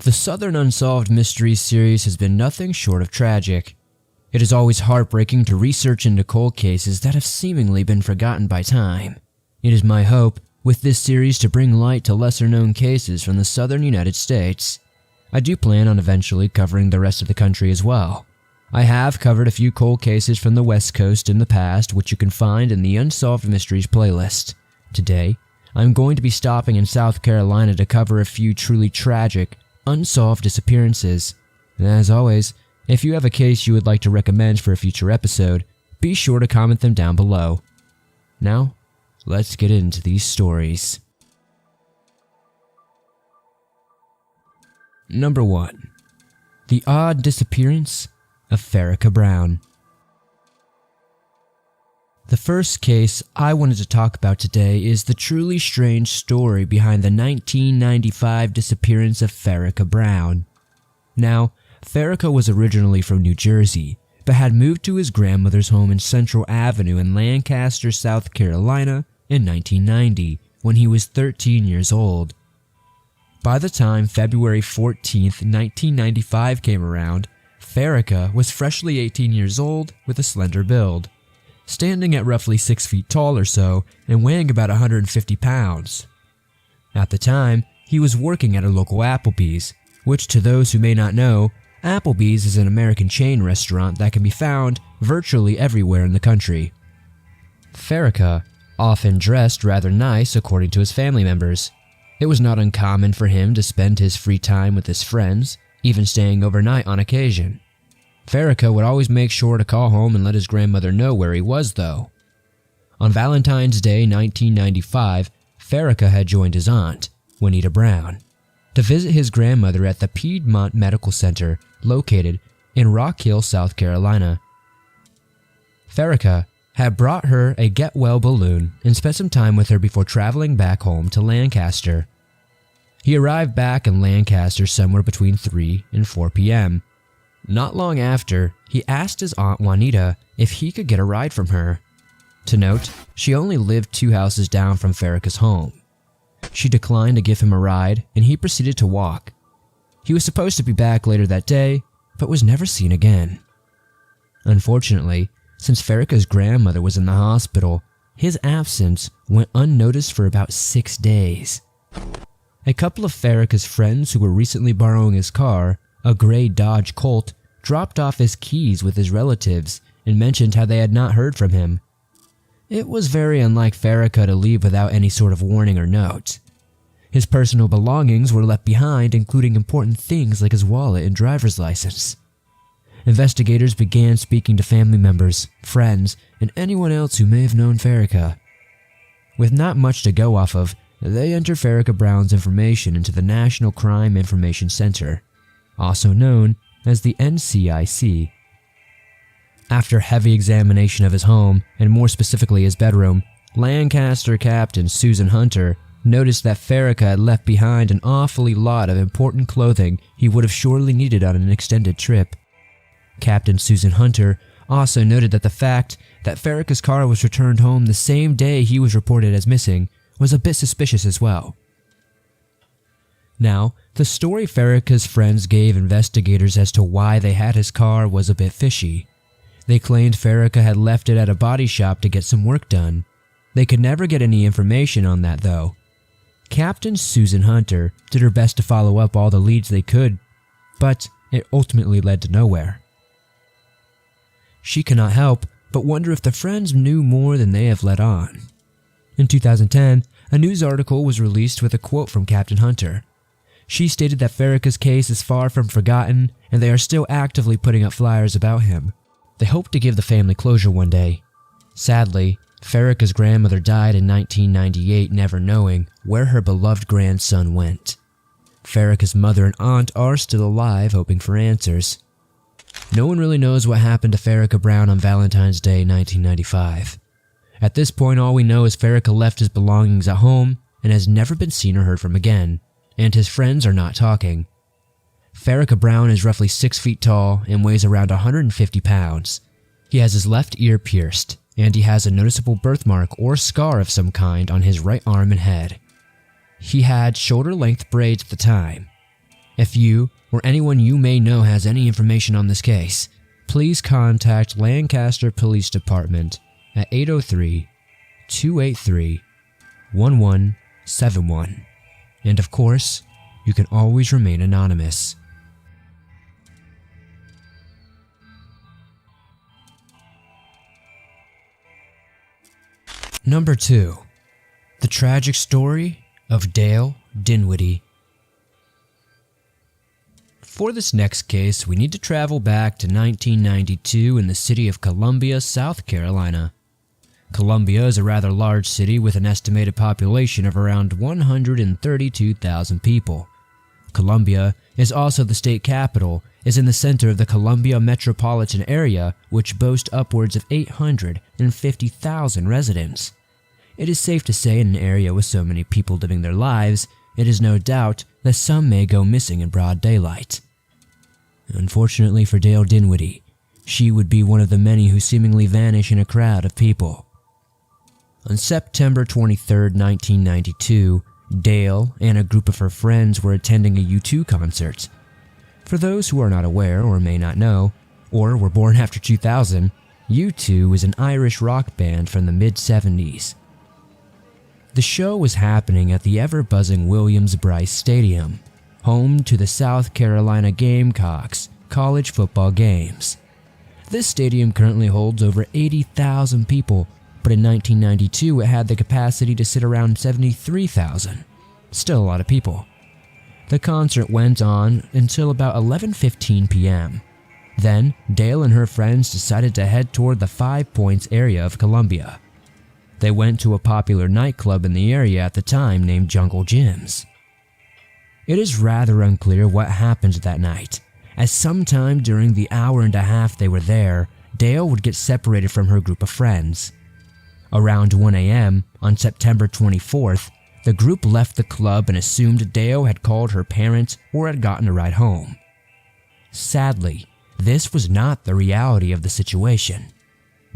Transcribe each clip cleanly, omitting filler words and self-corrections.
The Southern Unsolved Mysteries series has been nothing short of tragic. It is always heartbreaking to research into cold cases that have seemingly been forgotten by time. It is my hope with this series to bring light to lesser-known cases from the southern United States. I do plan on eventually covering the rest of the country as well. I have covered a few cold cases from the West Coast in the past, which you can find in the Unsolved Mysteries playlist. Today, I'm going to be stopping in South Carolina to cover a few truly tragic, unsolved disappearances. And as always, if you have a case you would like to recommend for a future episode, be sure to comment them down below. Now, let's get into these stories. Number 1. The Odd Disappearance of Farrakha Brown. The first case I wanted to talk about today is the truly strange story behind the 1995 disappearance of Farrakha Brown. Now, Farrakha was originally from New Jersey, but had moved to his grandmother's home in Central Avenue in Lancaster, South Carolina in 1990, when he was 13 years old. By the time February 14th, 1995 came around, Farrakha was freshly 18 years old with a slender build, standing at roughly 6 feet tall or so and weighing about 150 pounds. At the time, he was working at a local Applebee's, which to those who may not know, Applebee's is an American chain restaurant that can be found virtually everywhere in the country. Farrakha often dressed rather nice according to his family members. It was not uncommon for him to spend his free time with his friends, even staying overnight on occasion. Farrakha would always make sure to call home and let his grandmother know where he was, though. On Valentine's Day 1995, Farrakha had joined his aunt, Juanita Brown, to visit his grandmother at the Piedmont Medical Center located in Rock Hill, South Carolina. Farrakha had brought her a get-well balloon and spent some time with her before traveling back home to Lancaster. He arrived back in Lancaster somewhere between 3 and 4 p.m. Not long after, he asked his Aunt Juanita if he could get a ride from her. To note, she only lived 2 houses down from Farrakha's home. She declined to give him a ride, and he proceeded to walk. He was supposed to be back later that day, but was never seen again. Unfortunately, since Farrakha's grandmother was in the hospital, his absence went unnoticed for about 6 days. A couple of Farrakha's friends who were recently borrowing his car, a gray Dodge Colt, dropped off his keys with his relatives and mentioned how they had not heard from him. It was very unlike Farrakha to leave without any sort of warning or note. His personal belongings were left behind, including important things like his wallet and driver's license. Investigators began speaking to family members, friends, and anyone else who may have known Farrakha. With not much to go off of, they entered Farrakha Brown's information into the National Crime Information Center, also known as the NCIC. After heavy examination of his home, and more specifically his bedroom, Lancaster Captain Susan Hunter noticed that Farrakha had left behind an awfully lot of important clothing he would have surely needed on an extended trip. Captain Susan Hunter also noted that the fact that Farrakha's car was returned home the same day he was reported as missing was a bit suspicious as well. Now, the story Farrakha's friends gave investigators as to why they had his car was a bit fishy. They claimed Farrakha had left it at a body shop to get some work done. They could never get any information on that, though. Captain Susan Hunter did her best to follow up all the leads they could, but it ultimately led to nowhere. She cannot help but wonder if the friends knew more than they have let on. In 2010, a news article was released with a quote from Captain Hunter. She stated that Farrakha's case is far from forgotten and they are still actively putting up flyers about him. They hope to give the family closure one day. Sadly, Farrakha's grandmother died in 1998, never knowing where her beloved grandson went. Farrakha's mother and aunt are still alive, hoping for answers. No one really knows what happened to Farrakha Brown on Valentine's Day 1995. At this point, all we know is Farrakha left his belongings at home and has never been seen or heard from again, and his friends are not talking. Farrakha Brown is roughly 6 feet tall and weighs around 150 pounds. He has his left ear pierced, and he has a noticeable birthmark or scar of some kind on his right arm and head. He had shoulder-length braids at the time. If you or anyone you may know has any information on this case, please contact Lancaster Police Department at 803-283-1171. And of course, you can always remain anonymous. Number 2. The tragic story of Dale Dinwiddie. For this next case, we need to travel back to 1992 in the city of Columbia, South Carolina. Columbia is a rather large city with an estimated population of around 132,000 people. Columbia is also the state capital, is in the center of the Columbia metropolitan area, which boasts upwards of 850,000 residents. It is safe to say in an area with so many people living their lives, it is no doubt that some may go missing in broad daylight. Unfortunately for Dale Dinwiddie, she would be one of the many who seemingly vanish in a crowd of people. On September 23, 1992, Dale and a group of her friends were attending a U2 concert. For those who are not aware or may not know, or were born after 2000, U2 is an Irish rock band from the mid-70s. The show was happening at the ever-buzzing Williams-Brice Stadium, home to the South Carolina Gamecocks college football games. This stadium currently holds over 80,000 people, but in 1992 it had the capacity to sit around 73,000. Still a lot of people. The concert went on until about 11:15 p.m. Then, Dale and her friends decided to head toward the 5 Points area of Columbia. They went to a popular nightclub in the area at the time named Jungle Jim's. It is rather unclear what happened that night, as sometime during the hour and a half they were there, Dale would get separated from her group of friends. Around 1 a.m. on September 24th, the group left the club and assumed Dale had called her parents or had gotten a ride home. Sadly, this was not the reality of the situation.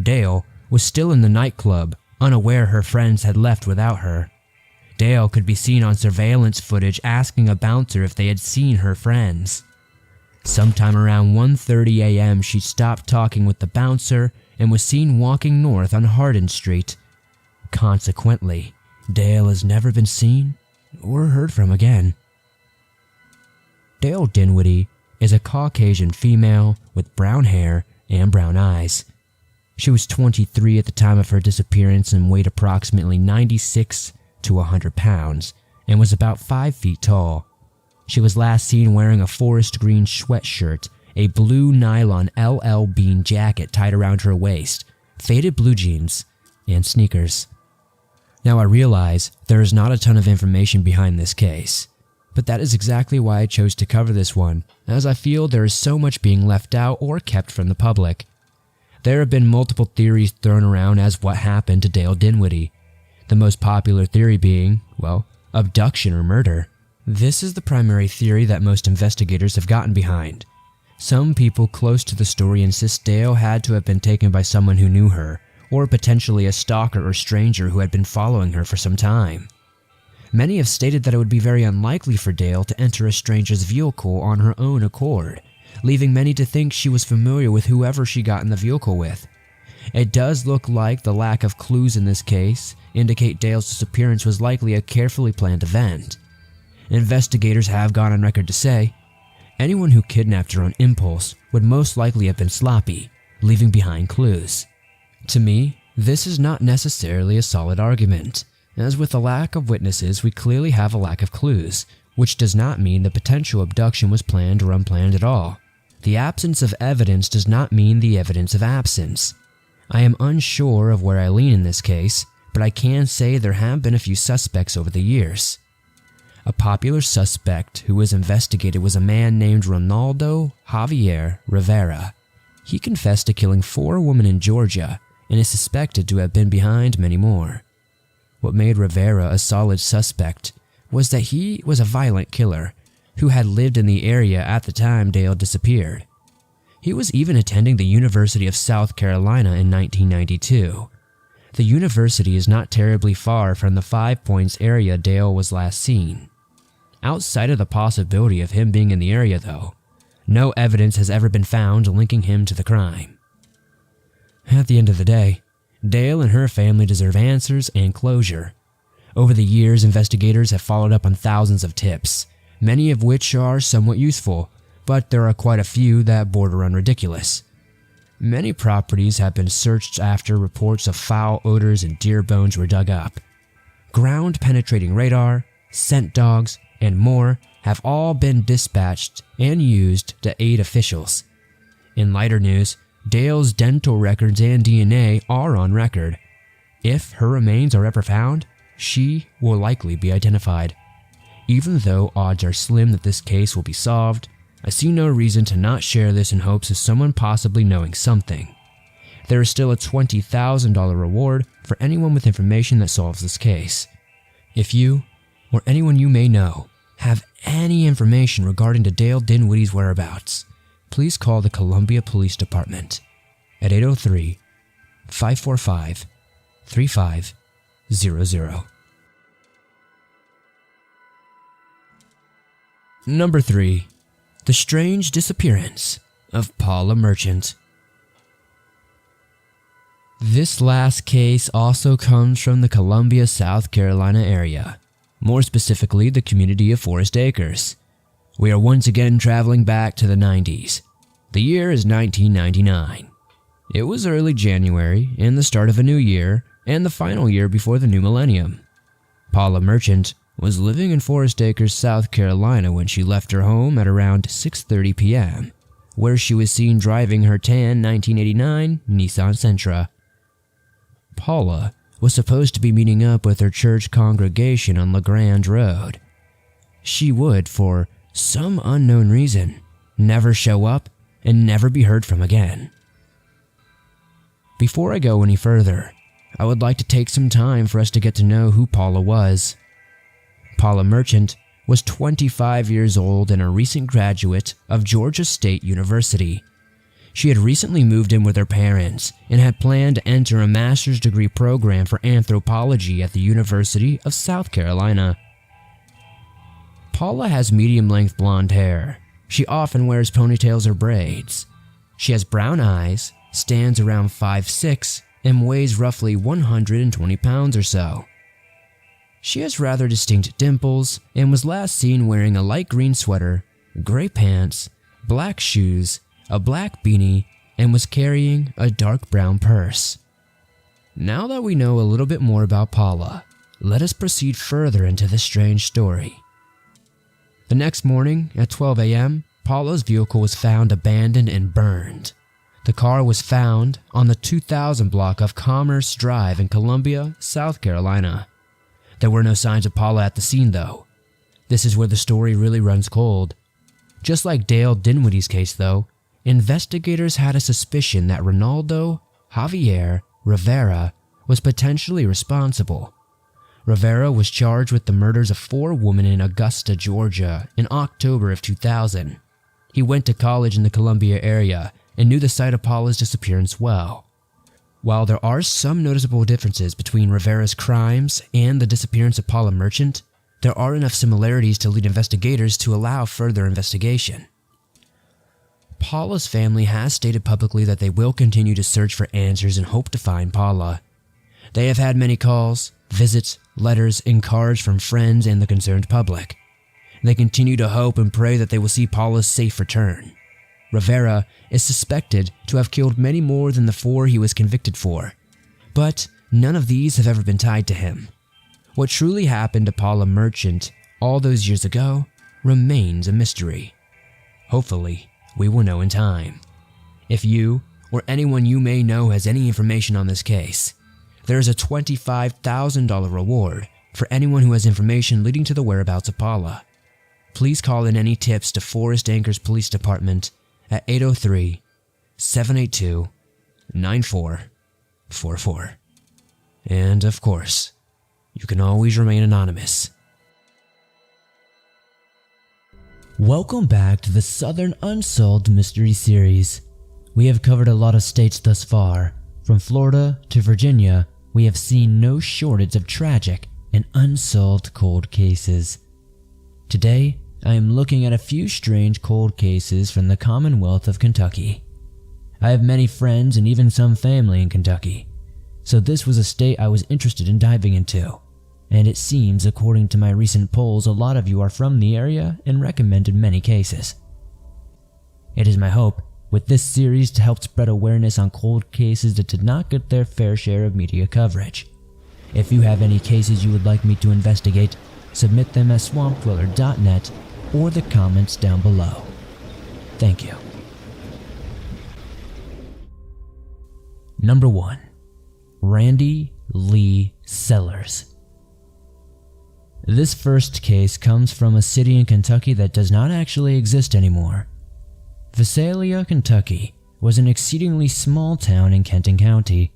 Dale was still in the nightclub, unaware her friends had left without her. Dale could be seen on surveillance footage asking a bouncer if they had seen her friends. Sometime around 1:30 a.m. she stopped talking with the bouncer and was seen walking north on Hardin Street. Consequently, Dale has never been seen or heard from again. Dale Dinwiddie is a Caucasian female with brown hair and brown eyes. She was 23 at the time of her disappearance and weighed approximately 96 to 100 pounds and was about 5 feet tall. She was last seen wearing a forest green sweatshirt, a blue nylon LL Bean jacket tied around her waist, faded blue jeans, and sneakers. Now I realize there is not a ton of information behind this case, but that is exactly why I chose to cover this one, as I feel there is so much being left out or kept from the public. There have been multiple theories thrown around as what happened to Dale Dinwiddie, the most popular theory being, well, abduction or murder. This is the primary theory that most investigators have gotten behind. Some people close to the story insist Dale had to have been taken by someone who knew her, or potentially a stalker or stranger who had been following her for some time. Many have stated that it would be very unlikely for Dale to enter a stranger's vehicle on her own accord, leaving many to think she was familiar with whoever she got in the vehicle with. It does look like the lack of clues in this case indicate Dale's disappearance was likely a carefully planned event. Investigators have gone on record to say, anyone who kidnapped her on impulse would most likely have been sloppy, leaving behind clues. To me, this is not necessarily a solid argument, as with a lack of witnesses we clearly have a lack of clues, which does not mean the potential abduction was planned or unplanned at all. The absence of evidence does not mean the evidence of absence. I am unsure of where I lean in this case, but I can say there have been a few suspects over the years. A popular suspect who was investigated was a man named Ronaldo Javier Rivera. He confessed to killing 4 women in Georgia and is suspected to have been behind many more. What made Rivera a solid suspect was that he was a violent killer who had lived in the area at the time Dale disappeared. He was even attending the University of South Carolina in 1992. The university is not terribly far from the 5 Points area Dale was last seen. Outside of the possibility of him being in the area though, no evidence has ever been found linking him to the crime. At the end of the day, Dale and her family deserve answers and closure. Over the years, investigators have followed up on thousands of tips, many of which are somewhat useful, but there are quite a few that border on ridiculous. Many properties have been searched after reports of foul odors and deer bones were dug up. Ground-penetrating radar, scent dogs, and more have all been dispatched and used to aid officials. In lighter news, Dale's dental records and DNA are on record. If her remains are ever found, she will likely be identified. Even though odds are slim that this case will be solved, I see no reason to not share this in hopes of someone possibly knowing something. There is still a $20,000 reward for anyone with information that solves this case. If you, or anyone you may know, have any information regarding to Dale Dinwiddie's whereabouts, please call the Columbia Police Department at 803-545-3500. Number 3. The strange disappearance of Paula Merchant. This last case also comes from the Columbia, South Carolina area, more specifically the community of Forest Acres. We are once again traveling back to the 90s. The year is 1999. It was early January and the start of a new year and the final year before the new millennium. Paula Merchant was living in Forest Acres, South Carolina when she left her home at around 6:30 p.m., where she was seen driving her tan 1989 Nissan Sentra. Paula was supposed to be meeting up with her church congregation on LaGrange Road. She would, for some unknown reason, never show up and never be heard from again. Before I go any further, I would like to take some time for us to get to know who Paula was. Paula Merchant was 25 years old and a recent graduate of Georgia State University. She had recently moved in with her parents and had planned to enter a master's degree program for anthropology at the University of South Carolina. Paula has medium-length blonde hair. She often wears ponytails or braids. She has brown eyes, stands around 5'6", and weighs roughly 120 pounds or so. She has rather distinct dimples and was last seen wearing a light green sweater, gray pants, black shoes, a black beanie, and was carrying a dark brown purse. Now that we know a little bit more about Paula, let us proceed further into this strange story. The next morning at 12 a.m., Paula's vehicle was found abandoned and burned. The car was found on the 2000 block of Commerce Drive in Columbia, South Carolina. There were no signs of Paula at the scene though. This is where the story really runs cold. Just like Dale Dinwiddie's case though, investigators had a suspicion that Ronaldo Javier Rivera was potentially responsible. Rivera was charged with the murders of 4 women in Augusta, Georgia in October of 2000. He went to college in the Columbia area and knew the site of Paula's disappearance well. While there are some noticeable differences between Rivera's crimes and the disappearance of Paula Merchant, there are enough similarities to lead investigators to allow further investigation. Paula's family has stated publicly that they will continue to search for answers and hope to find Paula. They have had many calls, visits, letters, and cards from friends and the concerned public. They continue to hope and pray that they will see Paula's safe return. Rivera is suspected to have killed many more than the 4 he was convicted for, but none of these have ever been tied to him. What truly happened to Paula Merchant all those years ago remains a mystery. Hopefully, we will know in time. If you or anyone you may know has any information on this case, there is a $25,000 reward for anyone who has information leading to the whereabouts of Paula. Please call in any tips to Forest Acres Police Department at 803-782-9444. And of course, you can always remain anonymous. Welcome back to the Southern Unsolved Mystery Series. We have covered a lot of states thus far. From Florida to Virginia, we have seen no shortage of tragic and unsolved cold cases. Today, I am looking at a few strange cold cases from the Commonwealth of Kentucky. I have many friends and even some family in Kentucky, so this was a state I was interested in diving into, and it seems, according to my recent polls, a lot of you are from the area and recommended many cases. It is my hope with this series to help spread awareness on cold cases that did not get their fair share of media coverage. If you have any cases you would like me to investigate, submit them at swampdweller.net or the comments down below. Thank you. Number 1. Randy Lee Sellers. This first case comes from a city in Kentucky that does not actually exist anymore. Visalia, Kentucky was an exceedingly small town in Kenton County.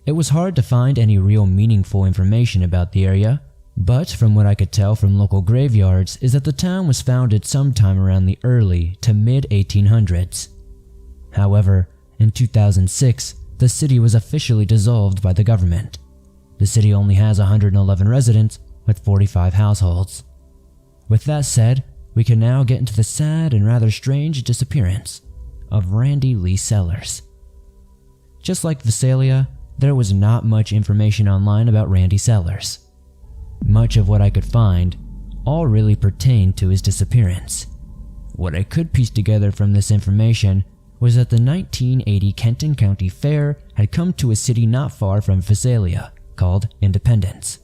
It was hard to find any real meaningful information about the area, but from what I could tell from local graveyards is that the town was founded sometime around the early to mid-1800s. However, in 2006, the city was officially dissolved by the government. The city only has 111 residents with 45 households. With that said, we can now get into the sad and rather strange disappearance of Randy Lee Sellers. Just like Visalia, there was not much information online about Randy Sellers. Much of what I could find all really pertained to his disappearance. What I could piece together from this information was that the 1980 Kenton County Fair had come to a city not far from Visalia called Independence.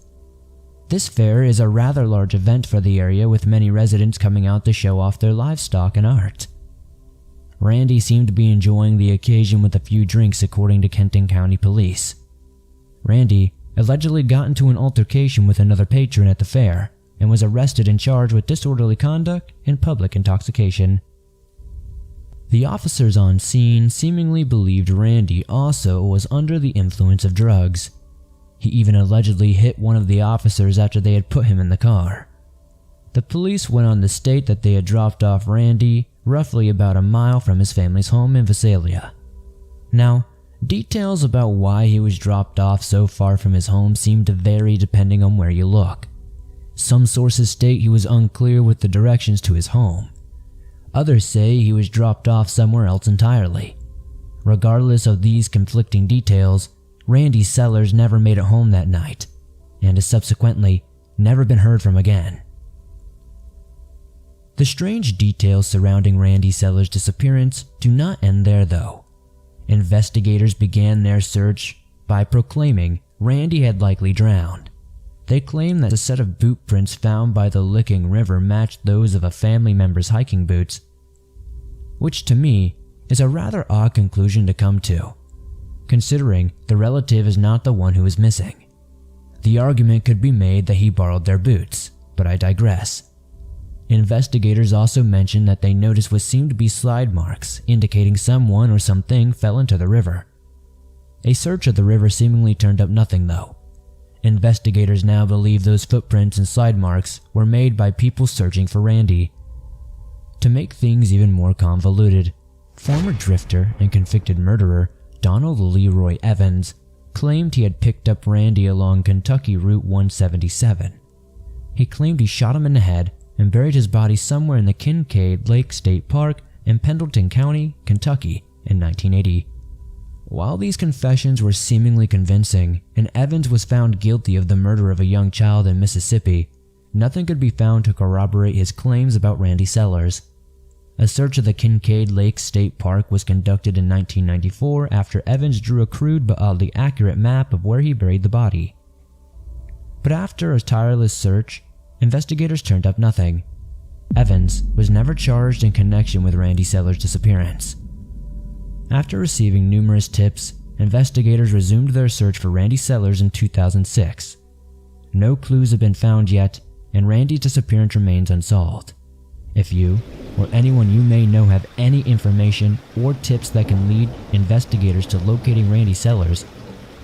This fair is a rather large event for the area, with many residents coming out to show off their livestock and art. Randy seemed to be enjoying the occasion with a few drinks, according to Kenton County Police. Randy allegedly got into an altercation with another patron at the fair and was arrested and charged with disorderly conduct and public intoxication. The officers on scene seemingly believed Randy also was under the influence of drugs. He even allegedly hit one of the officers after they had put him in the car. The police went on to state that they had dropped off Randy roughly about a mile from his family's home in Visalia. Now, details about why he was dropped off so far from his home seem to vary depending on where you look. Some sources state he was unclear with the directions to his home. Others say he was dropped off somewhere else entirely. Regardless of these conflicting details, Randy Sellers never made it home that night, and has subsequently never been heard from again. The strange details surrounding Randy Sellers' disappearance do not end there though. Investigators began their search by proclaiming Randy had likely drowned. They claimed that a set of boot prints found by the Licking River matched those of a family member's hiking boots, which to me is a rather odd conclusion to come to, considering the relative is not the one who is missing. The argument could be made that he borrowed their boots, but I digress. Investigators also mentioned that they noticed what seemed to be slide marks indicating someone or something fell into the river. A search of the river seemingly turned up nothing though. Investigators now believe those footprints and slide marks were made by people searching for Randy. To make things even more convoluted, former drifter and convicted murderer Donald Leroy Evans claimed he had picked up Randy along Kentucky Route 177. He claimed he shot him in the head and buried his body somewhere in the Kincaid Lake State Park in Pendleton County, Kentucky in 1980. While these confessions were seemingly convincing and Evans was found guilty of the murder of a young child in Mississippi, nothing could be found to corroborate his claims about Randy Sellers. A search of the Kincaid Lake State Park was conducted in 1994 after Evans drew a crude but oddly accurate map of where he buried the body. But after a tireless search, investigators turned up nothing. Evans was never charged in connection with Randy Sellers' disappearance. After receiving numerous tips, investigators resumed their search for Randy Sellers in 2006. No clues have been found yet, and Randy's disappearance remains unsolved. If you, or anyone you may know, have any information or tips that can lead investigators to locating Randy Sellers,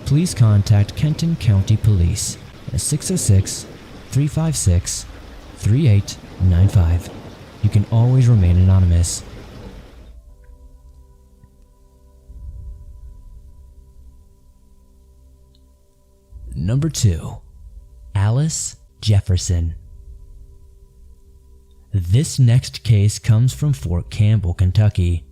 please contact Kenton County Police at 606-356-3895. You can always remain anonymous. Number 2. Alice Jefferson. This next case comes from Fort Campbell, Kentucky.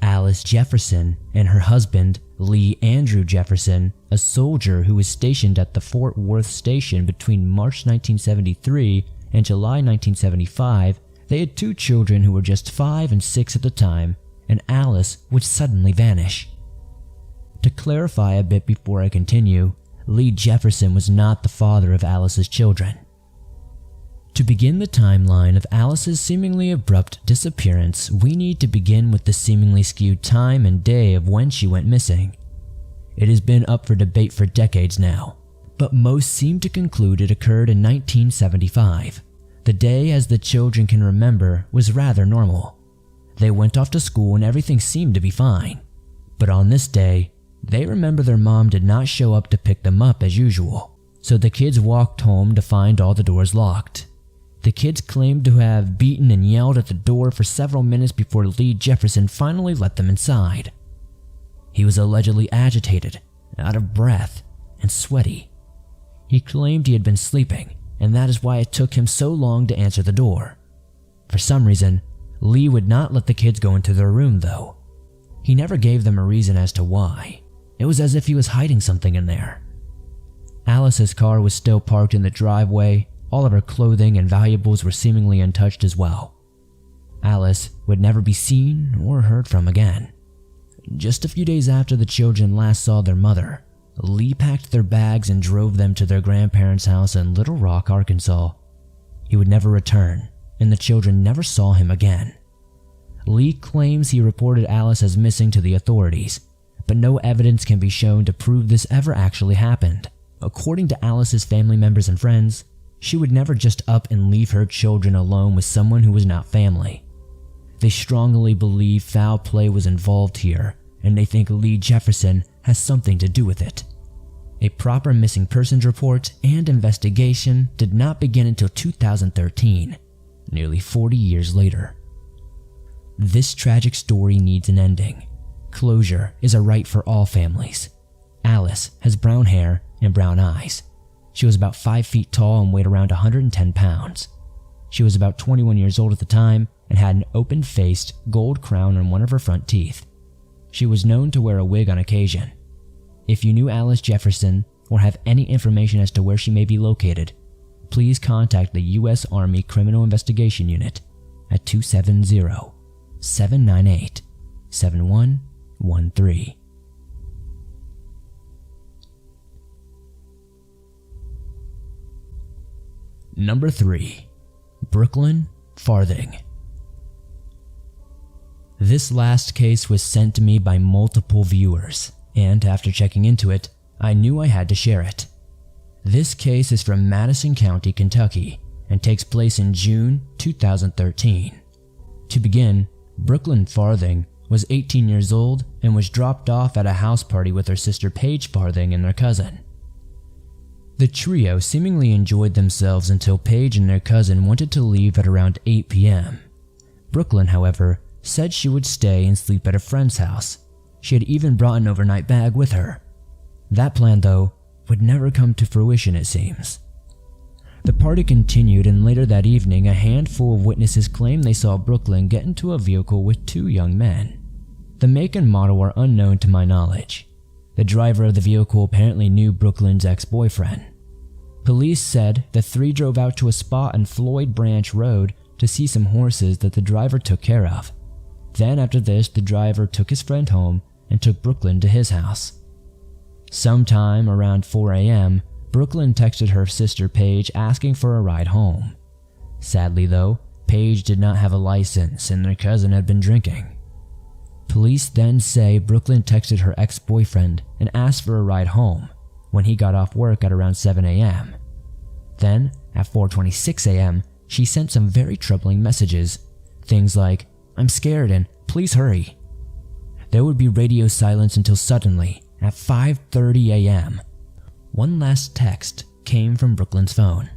Alice Jefferson and her husband, Lee Andrew Jefferson, a soldier who was stationed at the Fort Worth station between March 1973 and July 1975, they had 2 children who were just 5 and 6 at the time, and Alice would suddenly vanish. To clarify a bit before I continue, Lee Jefferson was not the father of Alice's children. To begin the timeline of Alice's seemingly abrupt disappearance, we need to begin with the seemingly skewed time and day of when she went missing. It has been up for debate for decades now, but most seem to conclude it occurred in 1975. The day, as the children can remember, was rather normal. They went off to school and everything seemed to be fine. But on this day, they remember their mom did not show up to pick them up as usual, so the kids walked home to find all the doors locked. The kids claimed to have beaten and yelled at the door for several minutes before Lee Jefferson finally let them inside. He was allegedly agitated, out of breath, and sweaty. He claimed he had been sleeping, and that is why it took him so long to answer the door. For some reason, Lee would not let the kids go into their room though. He never gave them a reason as to why. It was as if he was hiding something in there. Alice's car was still parked in the driveway. All of her clothing and valuables were seemingly untouched as well. Alice would never be seen or heard from again. Just a few days after the children last saw their mother, Lee packed their bags and drove them to their grandparents' house in Little Rock, Arkansas. He would never return, and the children never saw him again. Lee claims he reported Alice as missing to the authorities, but no evidence can be shown to prove this ever actually happened. According to Alice's family members and friends, she would never just up and leave her children alone with someone who was not family. They strongly believe foul play was involved here, and they think Lee Jefferson has something to do with it. A proper missing persons report and investigation did not begin until 2013, nearly 40 years later. This tragic story needs an ending. Closure is a right for all families. Alice has brown hair and brown eyes. She was about 5 feet tall and weighed around 110 pounds. She was about 21 years old at the time and had an open-faced gold crown on one of her front teeth. She was known to wear a wig on occasion. If you knew Alice Jefferson or have any information as to where she may be located, please contact the U.S. Army Criminal Investigation Unit at 270-798-7113. Number 3. Brooklyn Farthing. This last case was sent to me by multiple viewers, and after checking into it, I knew I had to share it. This case is from Madison County, Kentucky, and takes place in June 2013. To begin, Brooklyn Farthing was 18 years old and was dropped off at a house party with her sister Paige Farthing and their cousin. The trio seemingly enjoyed themselves until Paige and their cousin wanted to leave at around 8 p.m. Brooklyn, however, said she would stay and sleep at a friend's house. She had even brought an overnight bag with her. That plan, though, would never come to fruition, it seems. The party continued, and later that evening, a handful of witnesses claimed they saw Brooklyn get into a vehicle with 2 young men. The make and model are unknown to my knowledge. The driver of the vehicle apparently knew Brooklyn's ex-boyfriend. Police said the 3 drove out to a spot on Floyd Branch Road to see some horses that the driver took care of. Then after this, the driver took his friend home and took Brooklyn to his house. Sometime around 4 a.m., Brooklyn texted her sister Paige asking for a ride home. Sadly though, Paige did not have a license and their cousin had been drinking. Police then say Brooklyn texted her ex-boyfriend and asked for a ride home when he got off work at around 7 a.m. Then, at 4:26 a.m., she sent some very troubling messages. Things like, "I'm scared and please hurry." There would be radio silence until suddenly, at 5:30 a.m., one last text came from Brooklyn's phone.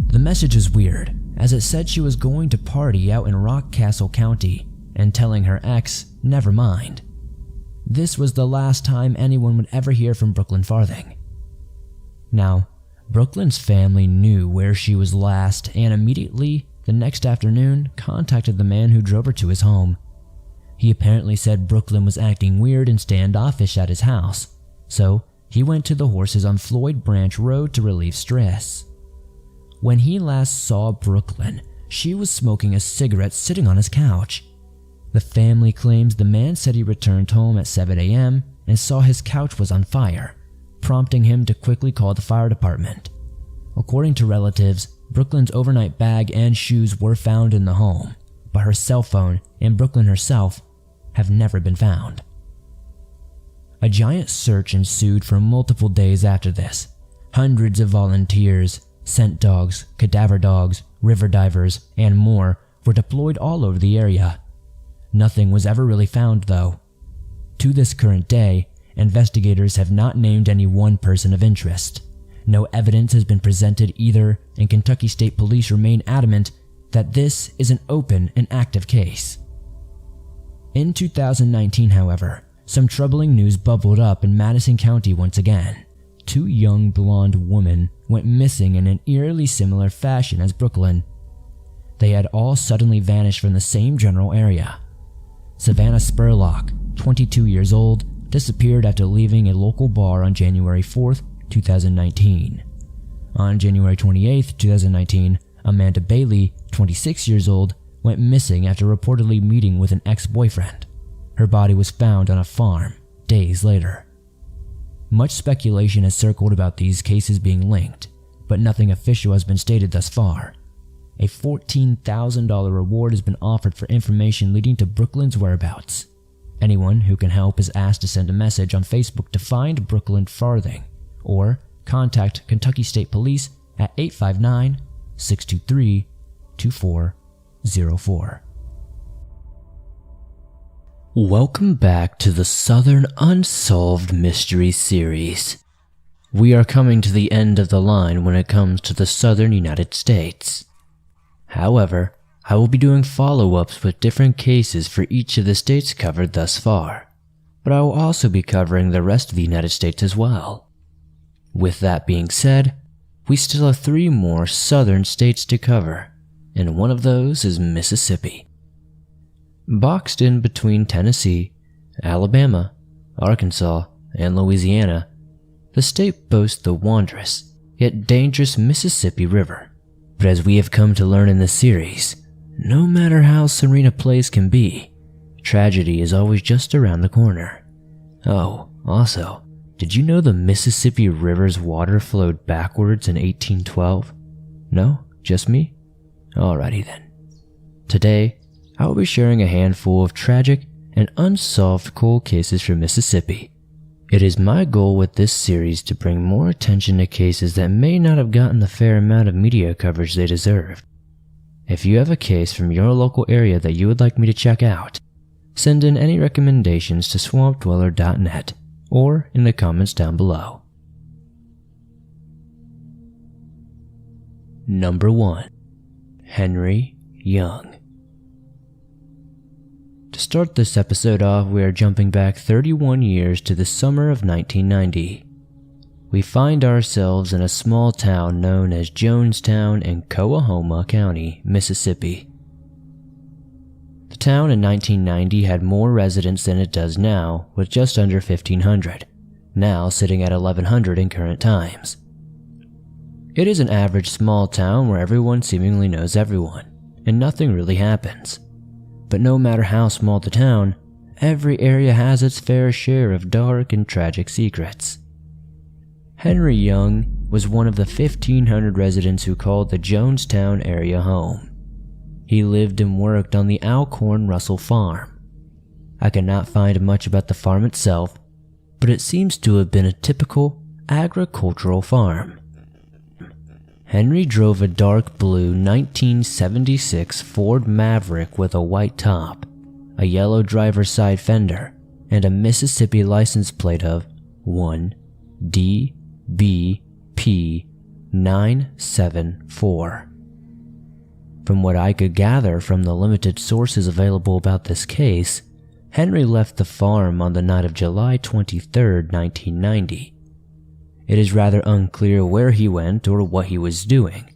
The message was weird, as it said she was going to party out in Rockcastle County and telling her ex, never mind. This was the last time anyone would ever hear from Brooklyn Farthing. Now, Brooklyn's family knew where she was last, and immediately the next afternoon contacted the man who drove her to his home. He apparently said Brooklyn was acting weird and standoffish at his house, so he went to the horses on Floyd Branch Road to relieve stress. When he last saw Brooklyn, she was smoking a cigarette sitting on his couch. The family claims the man said he returned home at 7 a.m. and saw his couch was on fire, prompting him to quickly call the fire department. According to relatives, Brooklyn's overnight bag and shoes were found in the home, but her cell phone and Brooklyn herself have never been found. A giant search ensued for multiple days after this. Hundreds of volunteers, scent dogs, cadaver dogs, river divers, and more were deployed all over the area. Nothing was ever really found, though. To this current day, investigators have not named any one person of interest. No evidence has been presented either, and Kentucky State Police remain adamant that this is an open and active case. In 2019, however, some troubling news bubbled up in Madison County once again. Two young blonde women went missing in an eerily similar fashion as Brooklyn. They had all suddenly vanished from the same general area. Savannah Spurlock, 22 years old, disappeared after leaving a local bar on January 4th, 2019. On January 28th, 2019, Amanda Bailey, 26 years old, went missing after reportedly meeting with an ex-boyfriend. Her body was found on a farm days later. Much speculation has circled about these cases being linked, but nothing official has been stated thus far. A $14,000 reward has been offered for information leading to Brooklyn's whereabouts. Anyone who can help is asked to send a message on Facebook to find Brooklyn Farthing, or contact Kentucky State Police at 859-623-2404. Welcome back to the Southern Unsolved Mystery Series. We are coming to the end of the line when it comes to the Southern United States. However, I will be doing follow-ups with different cases for each of the states covered thus far, but I will also be covering the rest of the United States as well. With that being said, we still have 3 more southern states to cover, and one of those is Mississippi. Boxed in between Tennessee, Alabama, Arkansas, and Louisiana, the state boasts the wondrous yet dangerous Mississippi River. But as we have come to learn in this series, no matter how serene a place can be, tragedy is always just around the corner. Oh, also, did you know the Mississippi River's water flowed backwards in 1812? No? Just me? Alrighty then. Today, I will be sharing a handful of tragic and unsolved cold cases from Mississippi. It is my goal with this series to bring more attention to cases that may not have gotten the fair amount of media coverage they deserve. If you have a case from your local area that you would like me to check out, send in any recommendations to swampdweller.net or in the comments down below. Number 1. Henry Young. To start this episode off, we are jumping back 31 years to the summer of 1990. We find ourselves in a small town known as Jonestown in Coahoma County, Mississippi. The town in 1990 had more residents than it does now, with just under 1,500, now sitting at 1,100 in current times. It is an average small town where everyone seemingly knows everyone, and nothing really happens. But no matter how small the town, every area has its fair share of dark and tragic secrets. Henry Young was one of the 1,500 residents who called the Jonestown area home. He lived and worked on the Alcorn Russell farm. I could not find much about the farm itself, but it seems to have been a typical agricultural farm. Henry drove a dark blue 1976 Ford Maverick with a white top, a yellow driver's side fender, and a Mississippi license plate of 1DBP974. From what I could gather from the limited sources available about this case, Henry left the farm on the night of July 23, 1990. It is rather unclear where he went or what he was doing,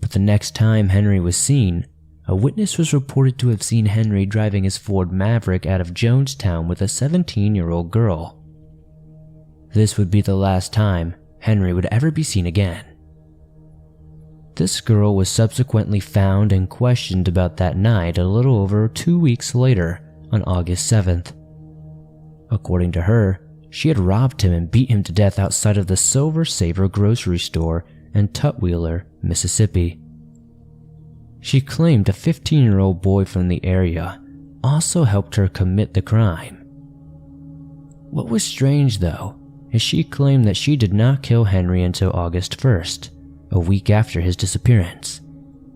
but the next time Henry was seen, a witness was reported to have seen Henry driving his Ford Maverick out of Jonestown with a 17-year-old girl. This would be the last time Henry would ever be seen again. This girl was subsequently found and questioned about that night a little over 2 weeks later on August 7th. According to her, she had robbed him and beat him to death outside of the Silver Saver grocery store in Tutwiler, Mississippi. She claimed a 15-year-old boy from the area also helped her commit the crime. What was strange, though, is she claimed that she did not kill Henry until August 1st, a week after his disappearance.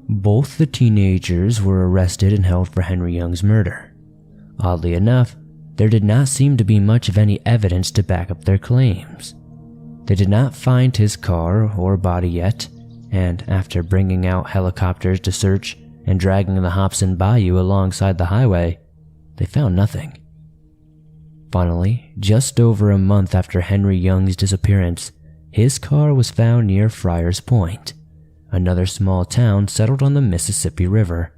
Both the teenagers were arrested and held for Henry Young's murder. Oddly enough, there did not seem to be much of any evidence to back up their claims. They did not find his car or body yet, and after bringing out helicopters to search and dragging the Hobson Bayou alongside the highway, they found nothing. Finally, just over a month after Henry Young's disappearance, his car was found near Friars Point, another small town settled on the Mississippi River.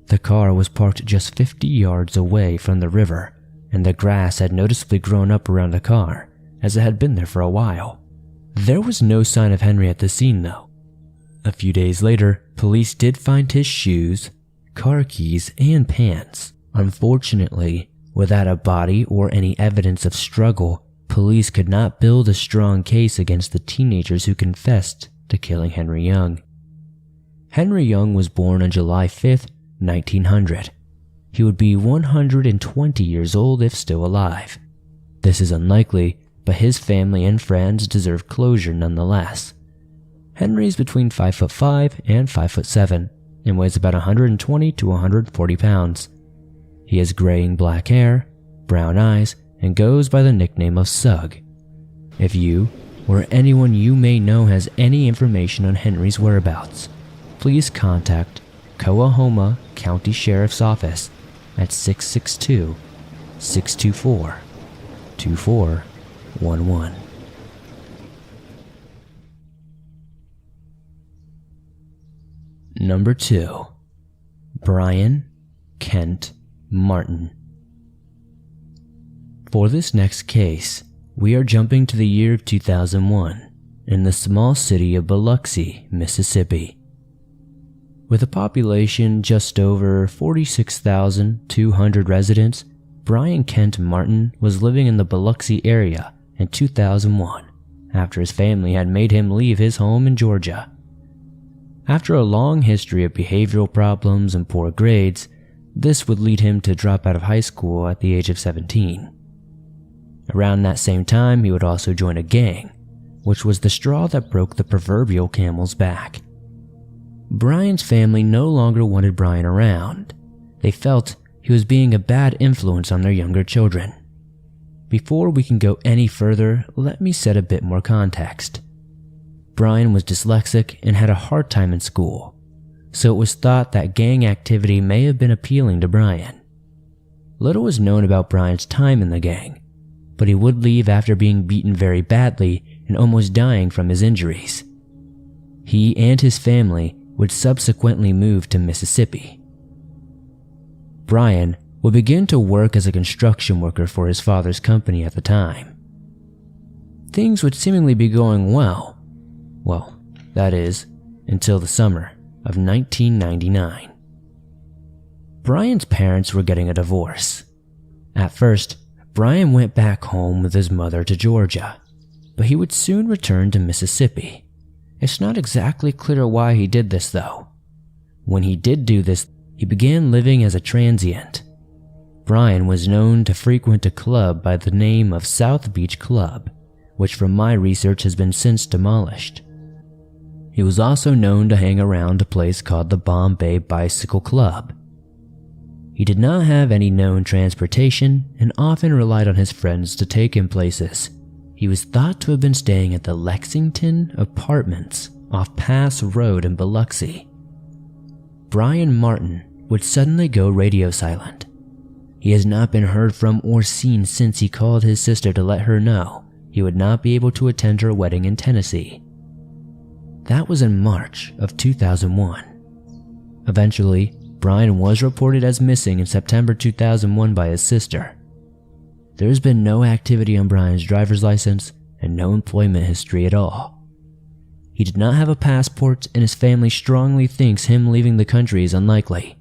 The car was parked just 50 yards away from the river, and the grass had noticeably grown up around the car, as it had been there for a while. There was no sign of Henry at the scene, though. A few days later, police did find his shoes, car keys, and pants. Unfortunately, without a body or any evidence of struggle, police could not build a strong case against the teenagers who confessed to killing Henry Young. Henry Young was born on July 5th, 1900. He would be 120 years old if still alive. This is unlikely, but his family and friends deserve closure nonetheless. Henry is between 5'5" and 5'7" and weighs about 120 to 140 pounds. He has graying black hair, brown eyes, and goes by the nickname of Sug. If you, or anyone you may know has any information on Henry's whereabouts, please contact Coahoma County Sheriff's Office at 662-624-2411. Number 2. Brian Kent Martin. For this next case, we are jumping to the year of 2001 in the small city of Biloxi, Mississippi. With a population just over 46,200 residents, Brian Kent Martin was living in the Biloxi area in 2001 after his family had made him leave his home in Georgia. After a long history of behavioral problems and poor grades, this would lead him to drop out of high school at the age of 17. Around that same time, he would also join a gang, which was the straw that broke the proverbial camel's back. Brian's family no longer wanted Brian around. They felt he was being a bad influence on their younger children. Before we can go any further, let me set a bit more context. Brian was dyslexic and had a hard time in school, so it was thought that gang activity may have been appealing to Brian. Little is known about Brian's time in the gang, but he would leave after being beaten very badly and almost dying from his injuries. He and his family would subsequently move to Mississippi. Brian would begin to work as a construction worker for his father's company at the time. Things would seemingly be going well. Well, that is, until the summer of 1999. Brian's parents were getting a divorce. At first, Brian went back home with his mother to Georgia, but he would soon return to Mississippi. It's not exactly clear why he did this, though. When he did do this, he began living as a transient. Brian was known to frequent a club by the name of South Beach Club, which from my research has been since demolished. He was also known to hang around a place called the Bombay Bicycle Club. He did not have any known transportation and often relied on his friends to take him places. He was thought to have been staying at the Lexington Apartments off Pass Road in Biloxi. Brian Martin would suddenly go radio silent. He has not been heard from or seen since he called his sister to let her know he would not be able to attend her wedding in Tennessee. That was in March of 2001. Eventually, Brian was reported as missing in September 2001 by his sister. There has been no activity on Brian's driver's license and no employment history at all. He did not have a passport, and his family strongly thinks him leaving the country is unlikely.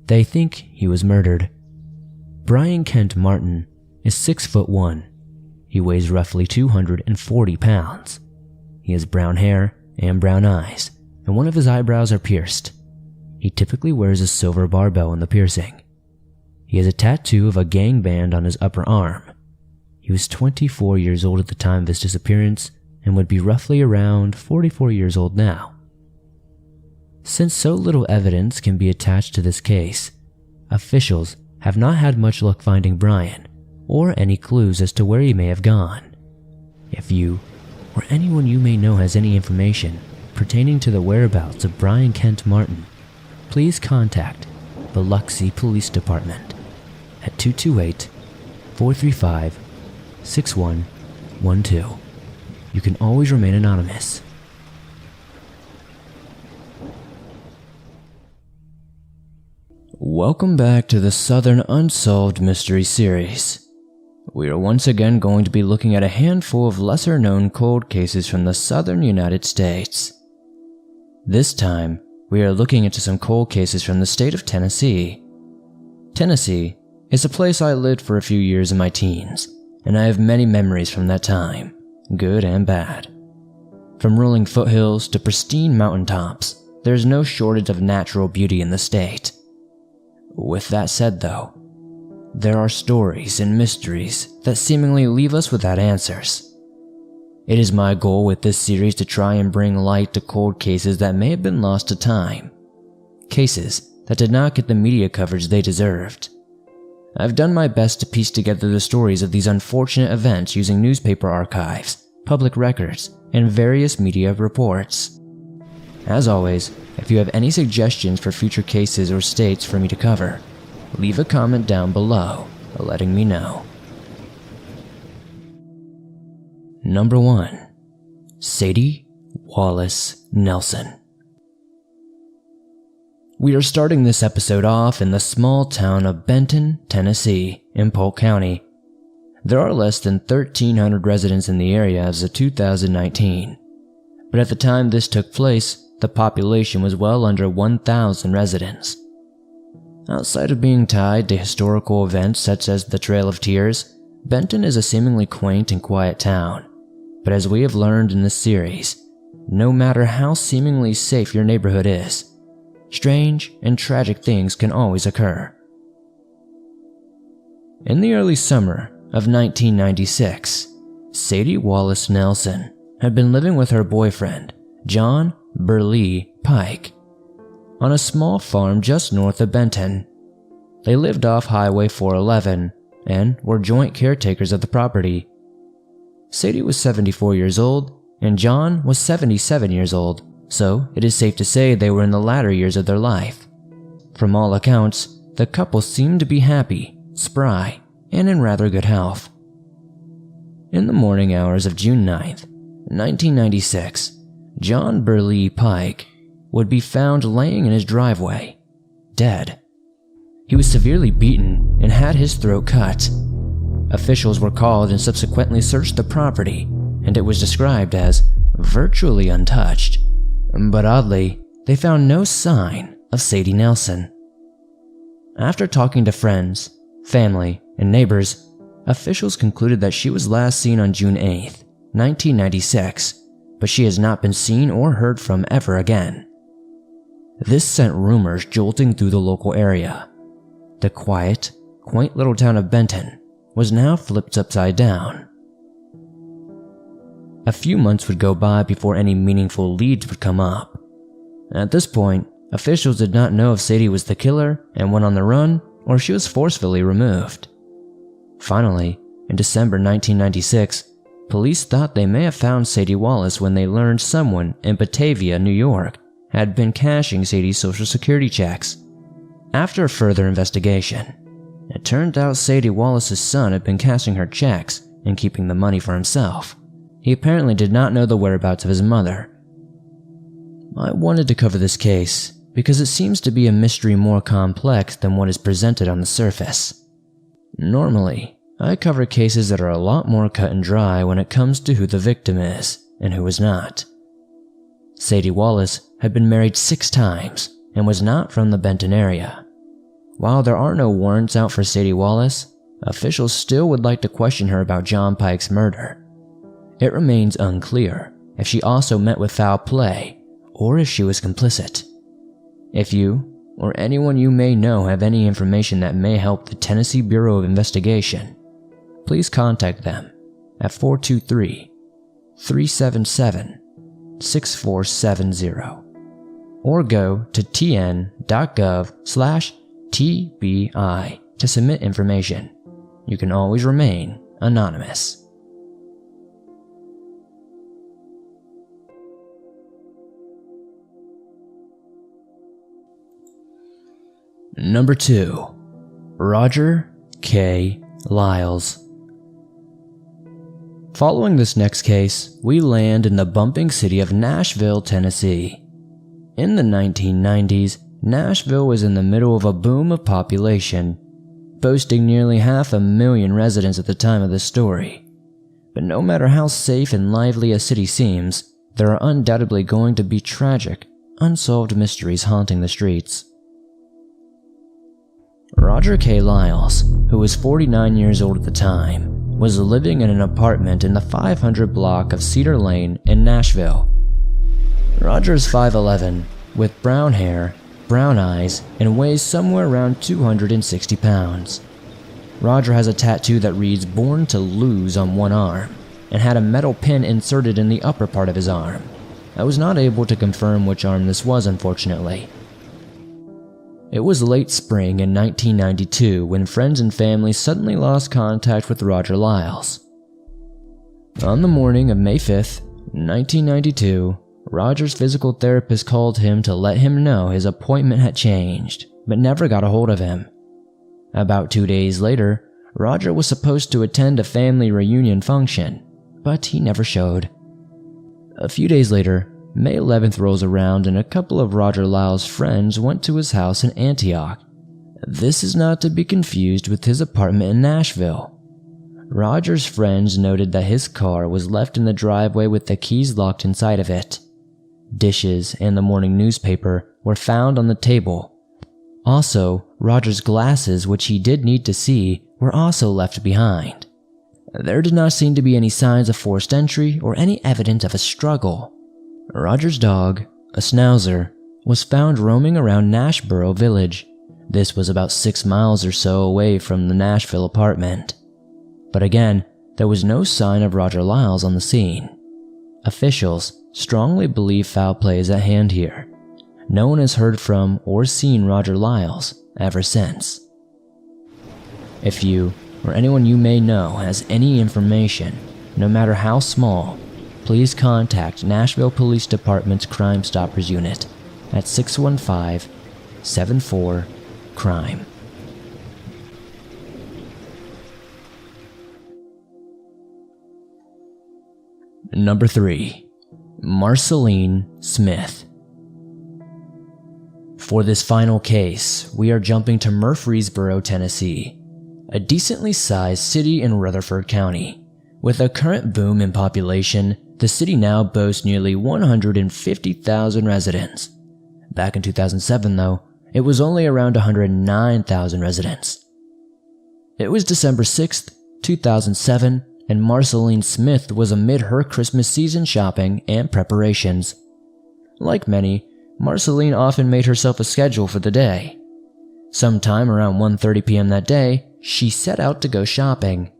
They think he was murdered. Brian Kent Martin is 6'1". He weighs roughly 240 pounds. He has brown hair and brown eyes, and one of his eyebrows are pierced. He typically wears a silver barbell in the piercing. He has a tattoo of a gang band on his upper arm. He was 24 years old at the time of his disappearance and would be roughly around 44 years old now. Since so little evidence can be attached to this case, officials have not had much luck finding Brian or any clues as to where he may have gone. If you or anyone you may know has any information pertaining to the whereabouts of Brian Kent Martin, please contact the Luxie Police Department at 228-435-6112. You can always remain anonymous. Welcome back to the Southern Unsolved Mystery Series. We are once again going to be looking at a handful of lesser-known cold cases from the southern United States. This time, we are looking into some cold cases from the state of Tennessee. Tennessee is a place I lived for a few years in my teens, and I have many memories from that time, good and bad. From rolling foothills to pristine mountaintops, there is no shortage of natural beauty in the state. With that said though, there are stories and mysteries that seemingly leave us without answers. It is my goal with this series to try and bring light to cold cases that may have been lost to time. Cases that did not get the media coverage they deserved. I've done my best to piece together the stories of these unfortunate events using newspaper archives, public records, and various media reports. As always, if you have any suggestions for future cases or states for me to cover, leave a comment down below letting me know. Number 1. Sadie Wallace Nelson. We are starting this episode off in the small town of Benton, Tennessee, in Polk County. There are less than 1,300 residents in the area as of 2019, but at the time this took place, the population was well under 1,000 residents. Outside of being tied to historical events such as the Trail of Tears, Benton is a seemingly quaint and quiet town. But as we have learned in this series, no matter how seemingly safe your neighborhood is, strange and tragic things can always occur. In the early summer of 1996, Sadie Wallace Nelson had been living with her boyfriend, John Burleigh Pike, on a small farm just north of Benton. They lived off Highway 411 and were joint caretakers of the property. Sadie was 74 years old and John was 77 years old, so it is safe to say they were in the latter years of their life. From all accounts, the couple seemed to be happy, spry, and in rather good health. In the morning hours of June 9th, 1996, John Burleigh Pike would be found laying in his driveway, dead. He was severely beaten and had his throat cut. Officials were called and subsequently searched the property, and it was described as virtually untouched. But oddly, they found no sign of Sadie Nelson. After talking to friends, family, and neighbors, officials concluded that she was last seen on June 8th, 1996, but she has not been seen or heard from ever again. This sent rumors jolting through the local area. The quiet, quaint little town of Benton was now flipped upside down. A few months would go by before any meaningful leads would come up. At this point, officials did not know if Sadie was the killer and went on the run, or she was forcefully removed. Finally, in December 1996, police thought they may have found Sadie Wallace when they learned someone in Batavia, New York, had been cashing Sadie's social security checks. After further investigation, it turned out Sadie Wallace's son had been cashing her checks and keeping the money for himself. He apparently did not know the whereabouts of his mother. I wanted to cover this case because it seems to be a mystery more complex than what is presented on the surface. Normally, I cover cases that are a lot more cut and dry when it comes to who the victim is and who is not. Sadie Wallace had been married 6 times and was not from the Benton area. While there are no warrants out for Sadie Wallace, officials still would like to question her about John Pike's murder. It remains unclear if she also met with foul play or if she was complicit. If you or anyone you may know have any information that may help the Tennessee Bureau of Investigation, please contact them at 423-377-6470 or go to tn.gov/TBI to submit information. You can always remain anonymous. Number 2. Roger K. Lyles. Following this next case, we land in the bumping city of Nashville, Tennessee. In the 1990s, Nashville was in the middle of a boom of population, boasting nearly 500,000 residents at the time of this story. But no matter how safe and lively a city seems, there are undoubtedly going to be tragic, unsolved mysteries haunting the streets. Roger K. Lyles, who was 49 years old at the time, was living in an apartment in the 500 block of Cedar Lane in Nashville. Roger is 5'11", with brown hair, brown eyes, and weighs somewhere around 260 pounds. Roger has a tattoo that reads "Born to Lose" on one arm, and had a metal pin inserted in the upper part of his arm. I was not able to confirm which arm this was, unfortunately. It was late spring in 1992 when friends and family suddenly lost contact with Roger Lyles. On the morning of May 5th, 1992, Roger's physical therapist called him to let him know his appointment had changed, but never got a hold of him. About 2 days later, Roger was supposed to attend a family reunion function, but he never showed. A few days later, May 11th rolls around and a couple of Roger Lyles' friends went to his house in Antioch. This is not to be confused with his apartment in Nashville. Roger's friends noted that his car was left in the driveway with the keys locked inside of it. Dishes and the morning newspaper were found on the table. Also, Roger's glasses, which he did need to see, were also left behind. There did not seem to be any signs of forced entry or any evidence of a struggle. Roger's dog, a schnauzer, was found roaming around Nashboro Village. This was about 6 miles or so away from the Nashville apartment. But again, there was no sign of Roger Lyles on the scene. Officials strongly believe foul play is at hand here. No one has heard from or seen Roger Lyles ever since. If you or anyone you may know has any information, no matter how small, please contact Nashville Police Department's Crime Stoppers Unit at 615-74-CRIME. Number 3. Marceline Smith. For this final case, we are jumping to Murfreesboro, Tennessee, a decently sized city in Rutherford County. With a current boom in population, the city now boasts nearly 150,000 residents. Back in 2007, though, it was only around 109,000 residents. It was December 6th, 2007, and Marceline Smith was amid her Christmas season shopping and preparations. Like many, Marceline often made herself a schedule for the day. Sometime around 1:30 p.m. that day, she set out to go shopping.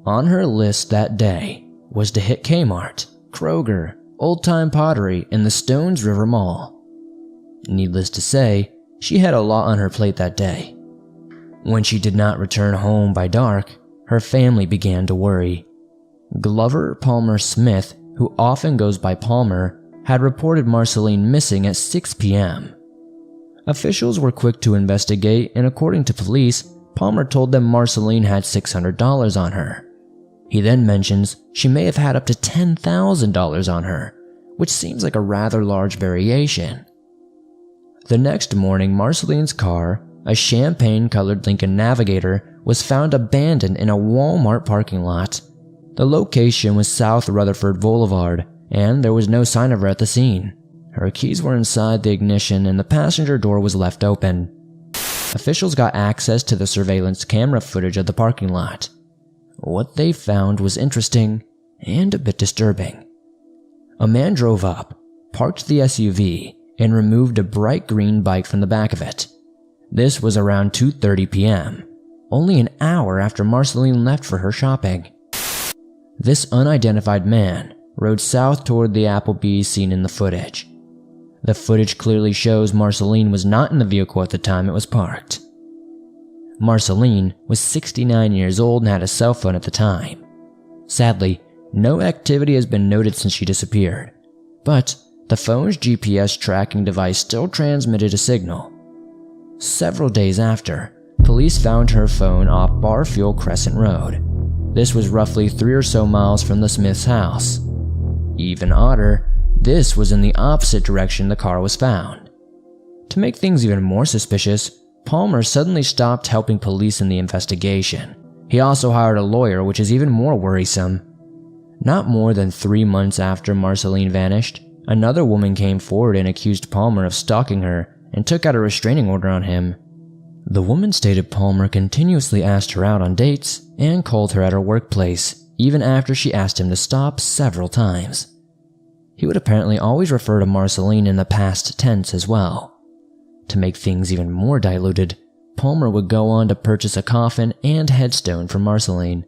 On her list that day was to hit Kmart, Kroger, Old Time Pottery, and the Stones River Mall. Needless to say, she had a lot on her plate that day. When she did not return home by dark, her family began to worry. Glover Palmer Smith, who often goes by Palmer, had reported Marceline missing at 6 p.m. Officials were quick to investigate, and according to police, Palmer told them Marceline had $600 on her. He then mentions she may have had up to $10,000 on her, which seems like a rather large variation. The next morning, Marceline's car, a champagne-colored Lincoln Navigator, was found abandoned in a Walmart parking lot. The location was South Rutherford Boulevard, and there was no sign of her at the scene. Her keys were inside the ignition and the passenger door was left open. Officials got access to the surveillance camera footage of the parking lot. What they found was interesting and a bit disturbing. A man drove up, parked the SUV, and removed a bright green bike from the back of it. This was around 2:30 p.m., only an hour after Marceline left for her shopping. This unidentified man rode south toward the Applebee's seen in the footage. The footage clearly shows Marceline was not in the vehicle at the time it was parked. Marceline was 69 years old and had a cell phone at the time. Sadly, no activity has been noted since she disappeared, but the phone's GPS tracking device still transmitted a signal. Several days after, police found her phone off Barfield Crescent Road. This was roughly 3 or so miles from the Smith's house. Even odder, this was in the opposite direction the car was found. To make things even more suspicious, Palmer suddenly stopped helping police in the investigation. He also hired a lawyer, which is even more worrisome. Not more than 3 months after Marceline vanished, another woman came forward and accused Palmer of stalking her and took out a restraining order on him. The woman stated Palmer continuously asked her out on dates and called her at her workplace, even after she asked him to stop several times. He would apparently always refer to Marceline in the past tense as well. To make things even more diluted, Palmer would go on to purchase a coffin and headstone for Marceline.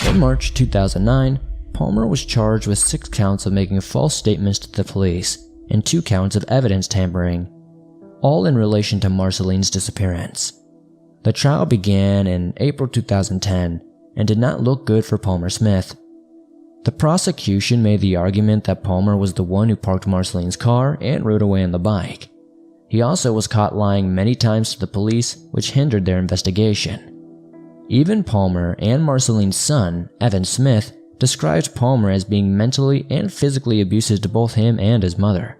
In March 2009, Palmer was charged with 6 counts of making false statements to the police and 2 counts of evidence tampering, all in relation to Marceline's disappearance. The trial began in April 2010 and did not look good for Palmer Smith. The prosecution made the argument that Palmer was the one who parked Marceline's car and rode away on the bike. He also was caught lying many times to the police, which hindered their investigation. Even Palmer and Marceline's son, Evan Smith, described Palmer as being mentally and physically abusive to both him and his mother.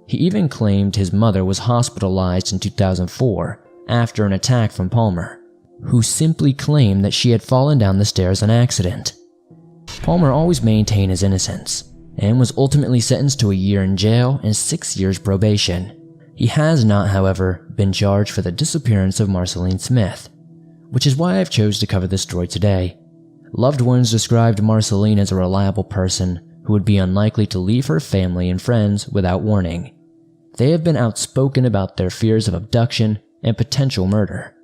He even claimed his mother was hospitalized in 2004 after an attack from Palmer, who simply claimed that she had fallen down the stairs on accident. Palmer always maintained his innocence and was ultimately sentenced to a year in jail and 6 years probation. He has not, however, been charged for the disappearance of Marceline Smith, which is why I've chose to cover this story today. Loved ones described Marceline as a reliable person who would be unlikely to leave her family and friends without warning. They have been outspoken about their fears of abduction and potential murder.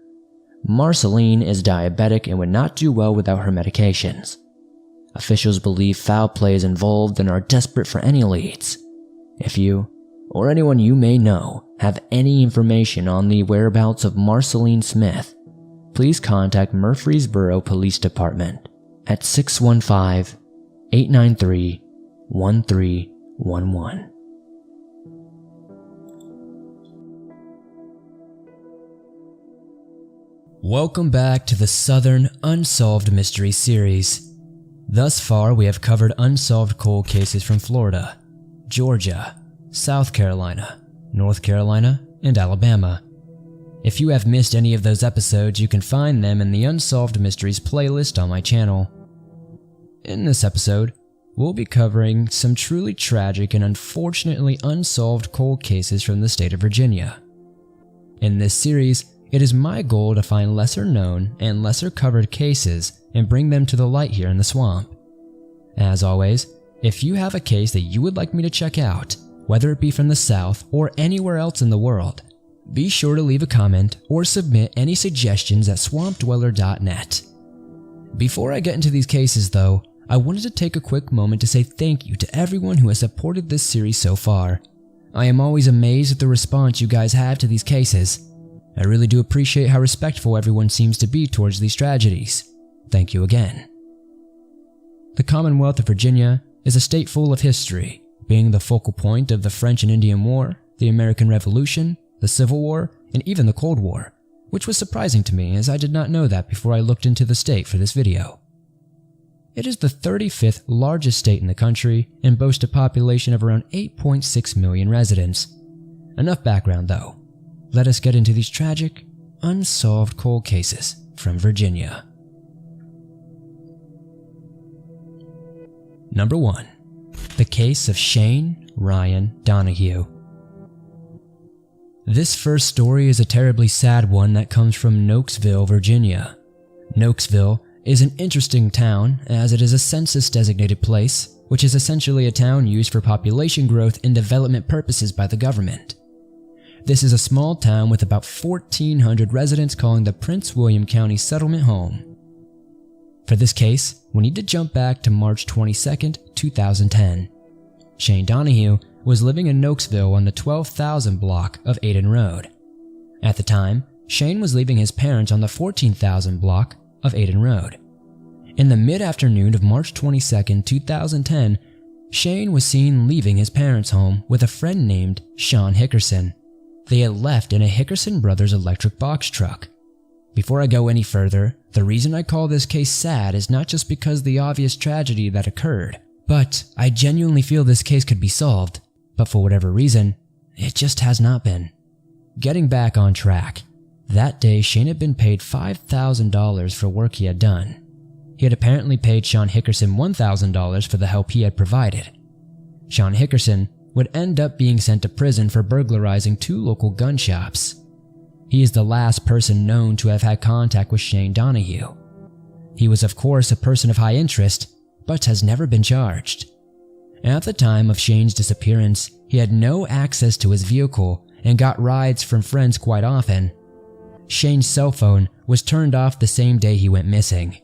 Marceline is diabetic and would not do well without her medications. Officials believe foul play is involved and are desperate for any leads. If you, or anyone you may know, have any information on the whereabouts of Marceline Smith, please contact Murfreesboro Police Department at 615-893-1311. Welcome back to the Southern Unsolved Mystery Series. Thus far, we have covered unsolved cold cases from Florida, Georgia, South Carolina, North Carolina, and Alabama. If you have missed any of those episodes, you can find them in the Unsolved Mysteries playlist on my channel. In this episode, we'll be covering some truly tragic and unfortunately unsolved cold cases from the state of Virginia. In this series, it is my goal to find lesser known and lesser covered cases and bring them to the light here in the swamp. As always, if you have a case that you would like me to check out, whether it be from the South or anywhere else in the world, be sure to leave a comment or submit any suggestions at swampdweller.net. Before I get into these cases though, I wanted to take a quick moment to say thank you to everyone who has supported this series so far. I am always amazed at the response you guys have to these cases. I really do appreciate how respectful everyone seems to be towards these tragedies. Thank you again. The Commonwealth of Virginia is a state full of history, being the focal point of the French and Indian War, the American Revolution, the Civil War, and even the Cold War, which was surprising to me as I did not know that before I looked into the state for this video. It is the 35th largest state in the country and boasts a population of around 8.6 million residents. Enough background though. Let us get into these tragic, unsolved cold cases from Virginia. Number 1. The case of Shane Ryan Donahue. This first story is a terribly sad one that comes from Nokesville, Virginia. Nokesville is an interesting town as it is a census-designated place, which is essentially a town used for population growth and development purposes by the government. This is a small town with about 1,400 residents calling the Prince William County settlement home. For this case, we need to jump back to March 22, 2010. Shane Donahue was living in Nokesville on the 12,000 block of Aiden Road. At the time, Shane was leaving his parents on the 14,000 block of Aiden Road. In the mid-afternoon of March 22, 2010, Shane was seen leaving his parents' home with a friend named Sean Hickerson. They had left in a Hickerson Brothers electric box truck. Before I go any further, the reason I call this case sad is not just because of the obvious tragedy that occurred, but I genuinely feel this case could be solved, but for whatever reason, it just has not been. Getting back on track, that day Shane had been paid $5,000 for work he had done. He had apparently paid Sean Hickerson $1,000 for the help he had provided. Sean Hickerson would end up being sent to prison for burglarizing 2 local gun shops. He is the last person known to have had contact with Shane Donahue. He was of course a person of high interest, but has never been charged. At the time of Shane's disappearance, he had no access to his vehicle and got rides from friends quite often. Shane's cell phone was turned off the same day he went missing.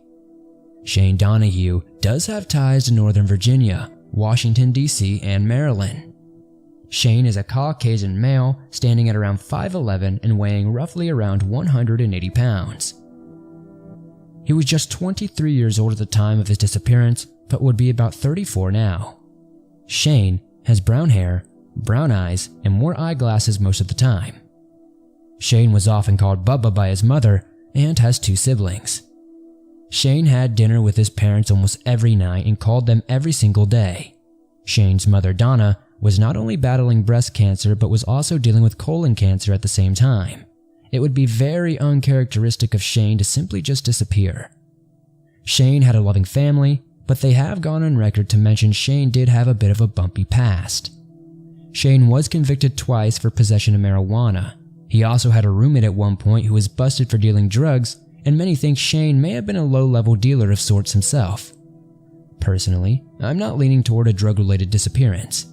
Shane Donahue does have ties to Northern Virginia, Washington, D.C., and Maryland. Shane is a Caucasian male standing at around 5'11" and weighing roughly around 180 pounds. He was just 23 years old at the time of his disappearance, but would be about 34 now. Shane has brown hair, brown eyes, and wore eyeglasses most of the time. Shane was often called Bubba by his mother and has 2 siblings. Shane had dinner with his parents almost every night and called them every single day. Shane's mother Donna was not only battling breast cancer but was also dealing with colon cancer at the same time. It would be very uncharacteristic of Shane to simply just disappear. Shane had a loving family, but they have gone on record to mention Shane did have a bit of a bumpy past. Shane was convicted twice for possession of marijuana. He also had a roommate at one point who was busted for dealing drugs, and many think Shane may have been a low-level dealer of sorts himself. Personally, I'm not leaning toward a drug-related disappearance.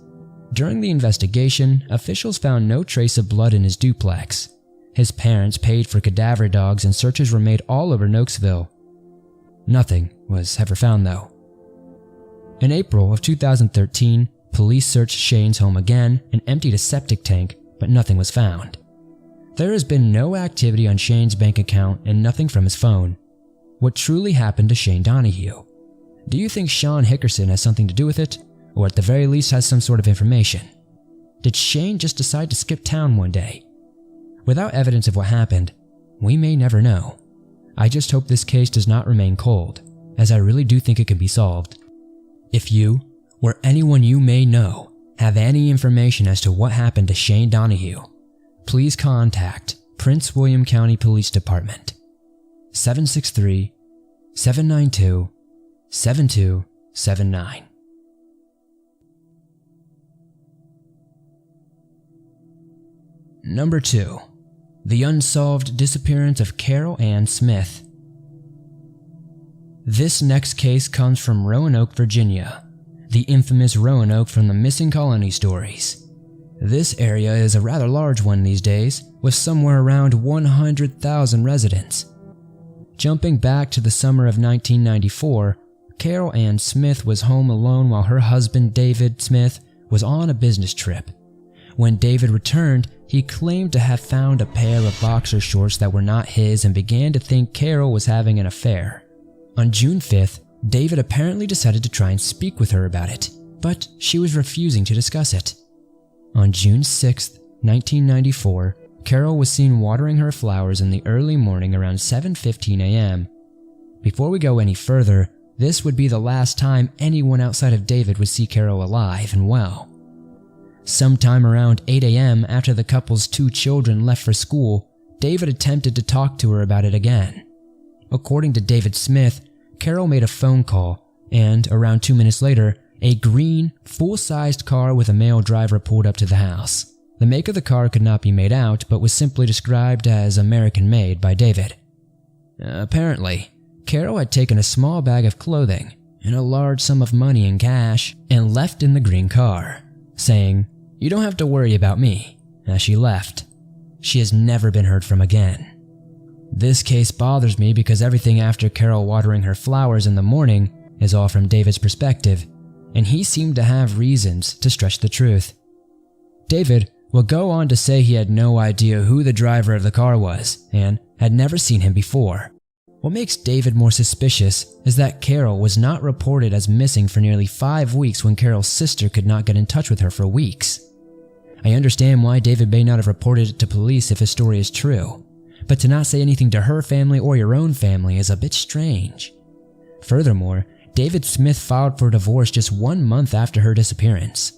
During the investigation, officials found no trace of blood in his duplex. His parents paid for cadaver dogs and searches were made all over Nokesville. Nothing was ever found though. In April of 2013, police searched Shane's home again and emptied a septic tank, but nothing was found. There has been no activity on Shane's bank account and nothing from his phone. What truly happened to Shane Donahue? Do you think Sean Hickerson has something to do with it, or at the very least has some sort of information? Did Shane just decide to skip town one day? Without evidence of what happened, we may never know. I just hope this case does not remain cold, as I really do think it can be solved. If you, or anyone you may know, have any information as to what happened to Shane Donahue, please contact Prince William County Police Department, 763-792-7279. Number 2. The unsolved disappearance of Carol Ann Smith. This next case comes from Roanoke, Virginia, the infamous Roanoke from the missing colony stories. This area is a rather large one these days, with somewhere around 100,000 residents. Jumping back to the summer of 1994, Carol Ann Smith was home alone while her husband David Smith was on a business trip. When David returned, he claimed to have found a pair of boxer shorts that were not his and began to think Carol was having an affair. On June 5th, David apparently decided to try and speak with her about it, but she was refusing to discuss it. On June 6th, 1994, Carol was seen watering her flowers in the early morning around 7:15 a.m. Before we go any further, this would be the last time anyone outside of David would see Carol alive and well. Sometime around 8 a.m. after the couple's 2 children left for school, David attempted to talk to her about it again. According to David Smith, Carol made a phone call, and around 2 minutes later, a green, full-sized car with a male driver pulled up to the house. The make of the car could not be made out, but was simply described as American-made by David. Apparently, Carol had taken a small bag of clothing and a large sum of money in cash and left in the green car, saying, "You don't have to worry about me," as she left. She has never been heard from again. This case bothers me because everything after Carol watering her flowers in the morning is all from David's perspective, and he seemed to have reasons to stretch the truth. David will go on to say he had no idea who the driver of the car was and had never seen him before. What makes David more suspicious is that Carol was not reported as missing for nearly 5 weeks when Carol's sister could not get in touch with her for weeks. I understand why David may not have reported it to police if his story is true, but to not say anything to her family or your own family is a bit strange. Furthermore, David Smith filed for divorce just 1 month after her disappearance.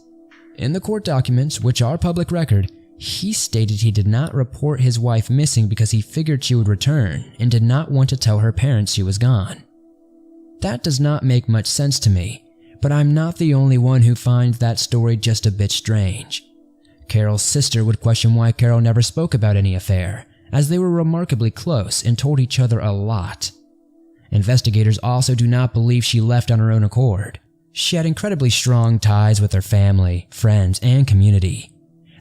In the court documents, which are public record, he stated he did not report his wife missing because he figured she would return and did not want to tell her parents she was gone. That does not make much sense to me, but I'm not the only one who finds that story just a bit strange. Carol's sister would question why Carol never spoke about any affair, as they were remarkably close and told each other a lot. Investigators also do not believe she left on her own accord. She had incredibly strong ties with her family, friends, and community.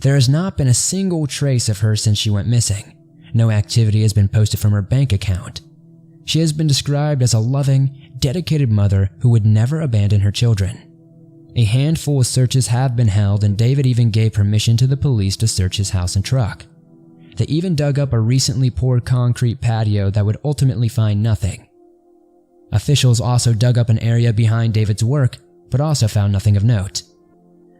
There has not been a single trace of her since she went missing. No activity has been posted from her bank account. She has been described as a loving, dedicated mother who would never abandon her children. A handful of searches have been held, and David even gave permission to the police to search his house and truck. They even dug up a recently poured concrete patio that would ultimately find nothing. Officials also dug up an area behind David's work, but also found nothing of note.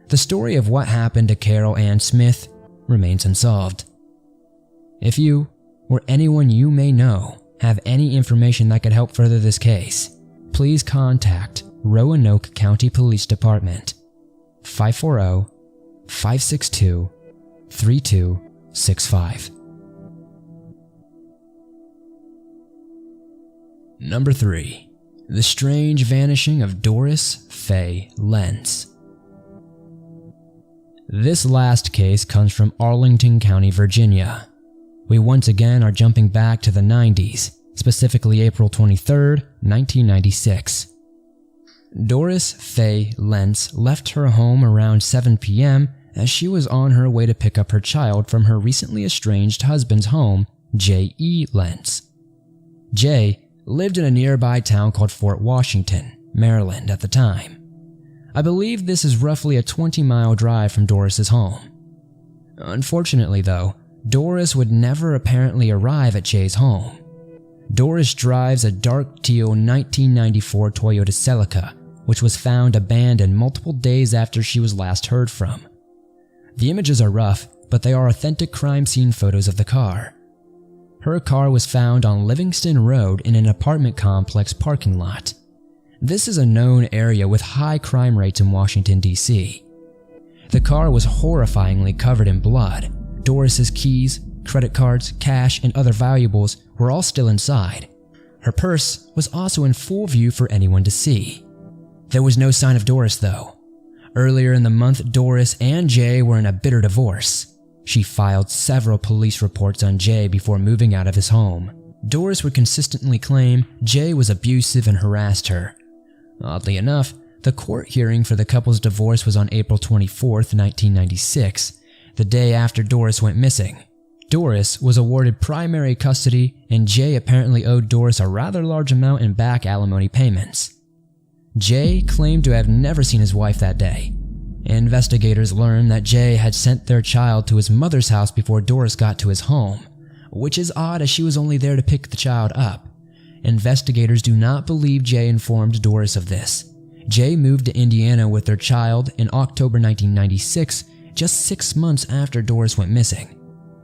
The story of what happened to Carol Ann Smith remains unsolved. If you, or anyone you may know, have any information that could help further this case, please contact Roanoke County Police Department, 540-562-3265. Number 3. The strange vanishing of Doris Faye Lentz. This last case comes from Arlington County, Virginia. We once again are jumping back to the 90s, specifically April 23, 1996. Doris Faye Lentz left her home around 7 p.m. as she was on her way to pick up her child from her recently estranged husband's home, J.E. Lentz. Jay lived in a nearby town called Fort Washington, Maryland at the time. I believe this is roughly a 20-mile drive from Doris's home. Unfortunately though, Doris would never apparently arrive at Jay's home. Doris drives a dark teal 1994 Toyota Celica, which was found abandoned multiple days after she was last heard from. The images are rough, but they are authentic crime scene photos of the car. Her car was found on Livingston Road in an apartment complex parking lot. This is a known area with high crime rates in Washington, D.C. The car was horrifyingly covered in blood. Doris's keys, credit cards, cash, and other valuables were all still inside. Her purse was also in full view for anyone to see. There was no sign of Doris though. Earlier in the month, Doris and Jay were in a bitter divorce. She filed several police reports on Jay before moving out of his home. Doris would consistently claim Jay was abusive and harassed her. Oddly enough, the court hearing for the couple's divorce was on April 24, 1996, the day after Doris went missing. Doris was awarded primary custody, and Jay apparently owed Doris a rather large amount in back alimony payments. Jay claimed to have never seen his wife that day. Investigators learned that Jay had sent their child to his mother's house before Doris got to his home, which is odd as she was only there to pick the child up. Investigators do not believe Jay informed Doris of this. Jay moved to Indiana with their child in October 1996, just 6 months after Doris went missing.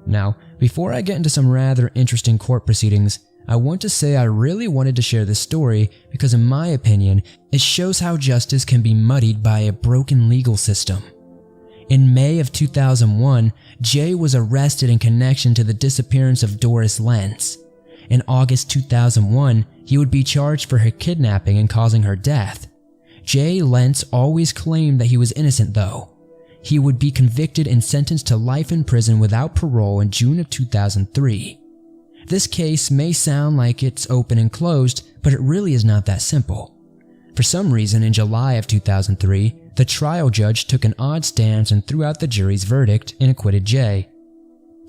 Now, before I get into some rather interesting court proceedings, I want to say I really wanted to share this story because in my opinion, it shows how justice can be muddied by a broken legal system. In May of 2001, Jay was arrested in connection to the disappearance of Doris Lentz. In August 2001, he would be charged for her kidnapping and causing her death. Jay Lentz always claimed that he was innocent though. He would be convicted and sentenced to life in prison without parole in June of 2003. This case may sound like it's open and closed, but it really is not that simple. For some reason, in July of 2003, the trial judge took an odd stance and threw out the jury's verdict and acquitted Jay.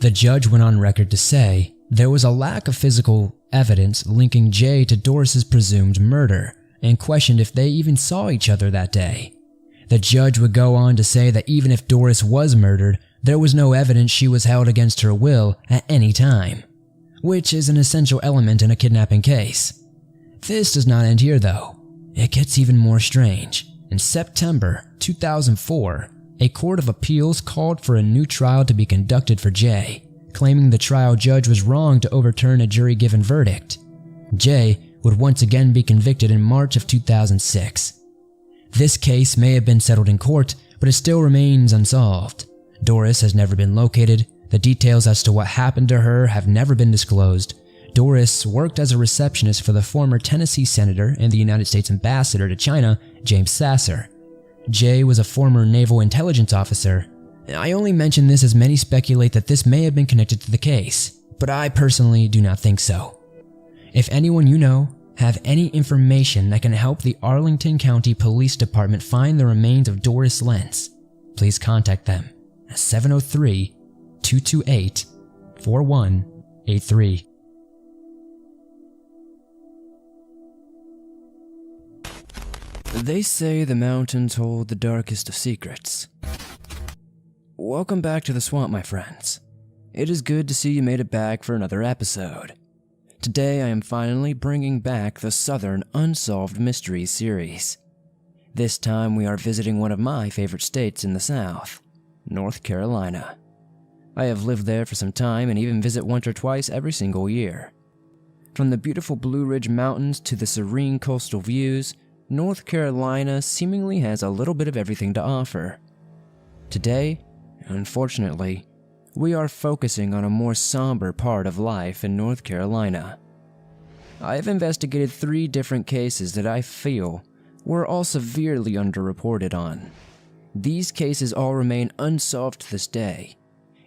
The judge went on record to say there was a lack of physical evidence linking Jay to Doris's presumed murder and questioned if they even saw each other that day. The judge would go on to say that even if Doris was murdered, there was no evidence she was held against her will at any time, which is an essential element in a kidnapping case. This does not end here though. It gets even more strange. In September 2004, a court of appeals called for a new trial to be conducted for Jay, claiming the trial judge was wrong to overturn a jury-given verdict. Jay would once again be convicted in March of 2006. This case may have been settled in court, but it still remains unsolved. Doris has never been located. The details as to what happened to her have never been disclosed. Doris worked as a receptionist for the former Tennessee senator and the United States ambassador to China, James Sasser. Jay was a former naval intelligence officer. I only mention this as many speculate that this may have been connected to the case, but I personally do not think so. If anyone you know have any information that can help the Arlington County Police Department find the remains of Doris Lentz, please contact them at 703-228-4183. They say the mountains hold the darkest of secrets. Welcome back to the swamp, my friends. It is good to see you made it back for another episode. Today I am finally bringing back the Southern Unsolved Mysteries series. This time we are visiting one of my favorite states in the South, North Carolina. I have lived there for some time and even visit once or twice every single year. From the beautiful Blue Ridge Mountains to the serene coastal views, North Carolina seemingly has a little bit of everything to offer. Today, unfortunately, we are focusing on a more somber part of life in North Carolina. I have investigated 3 different cases that I feel were all severely underreported on. These cases all remain unsolved to this day.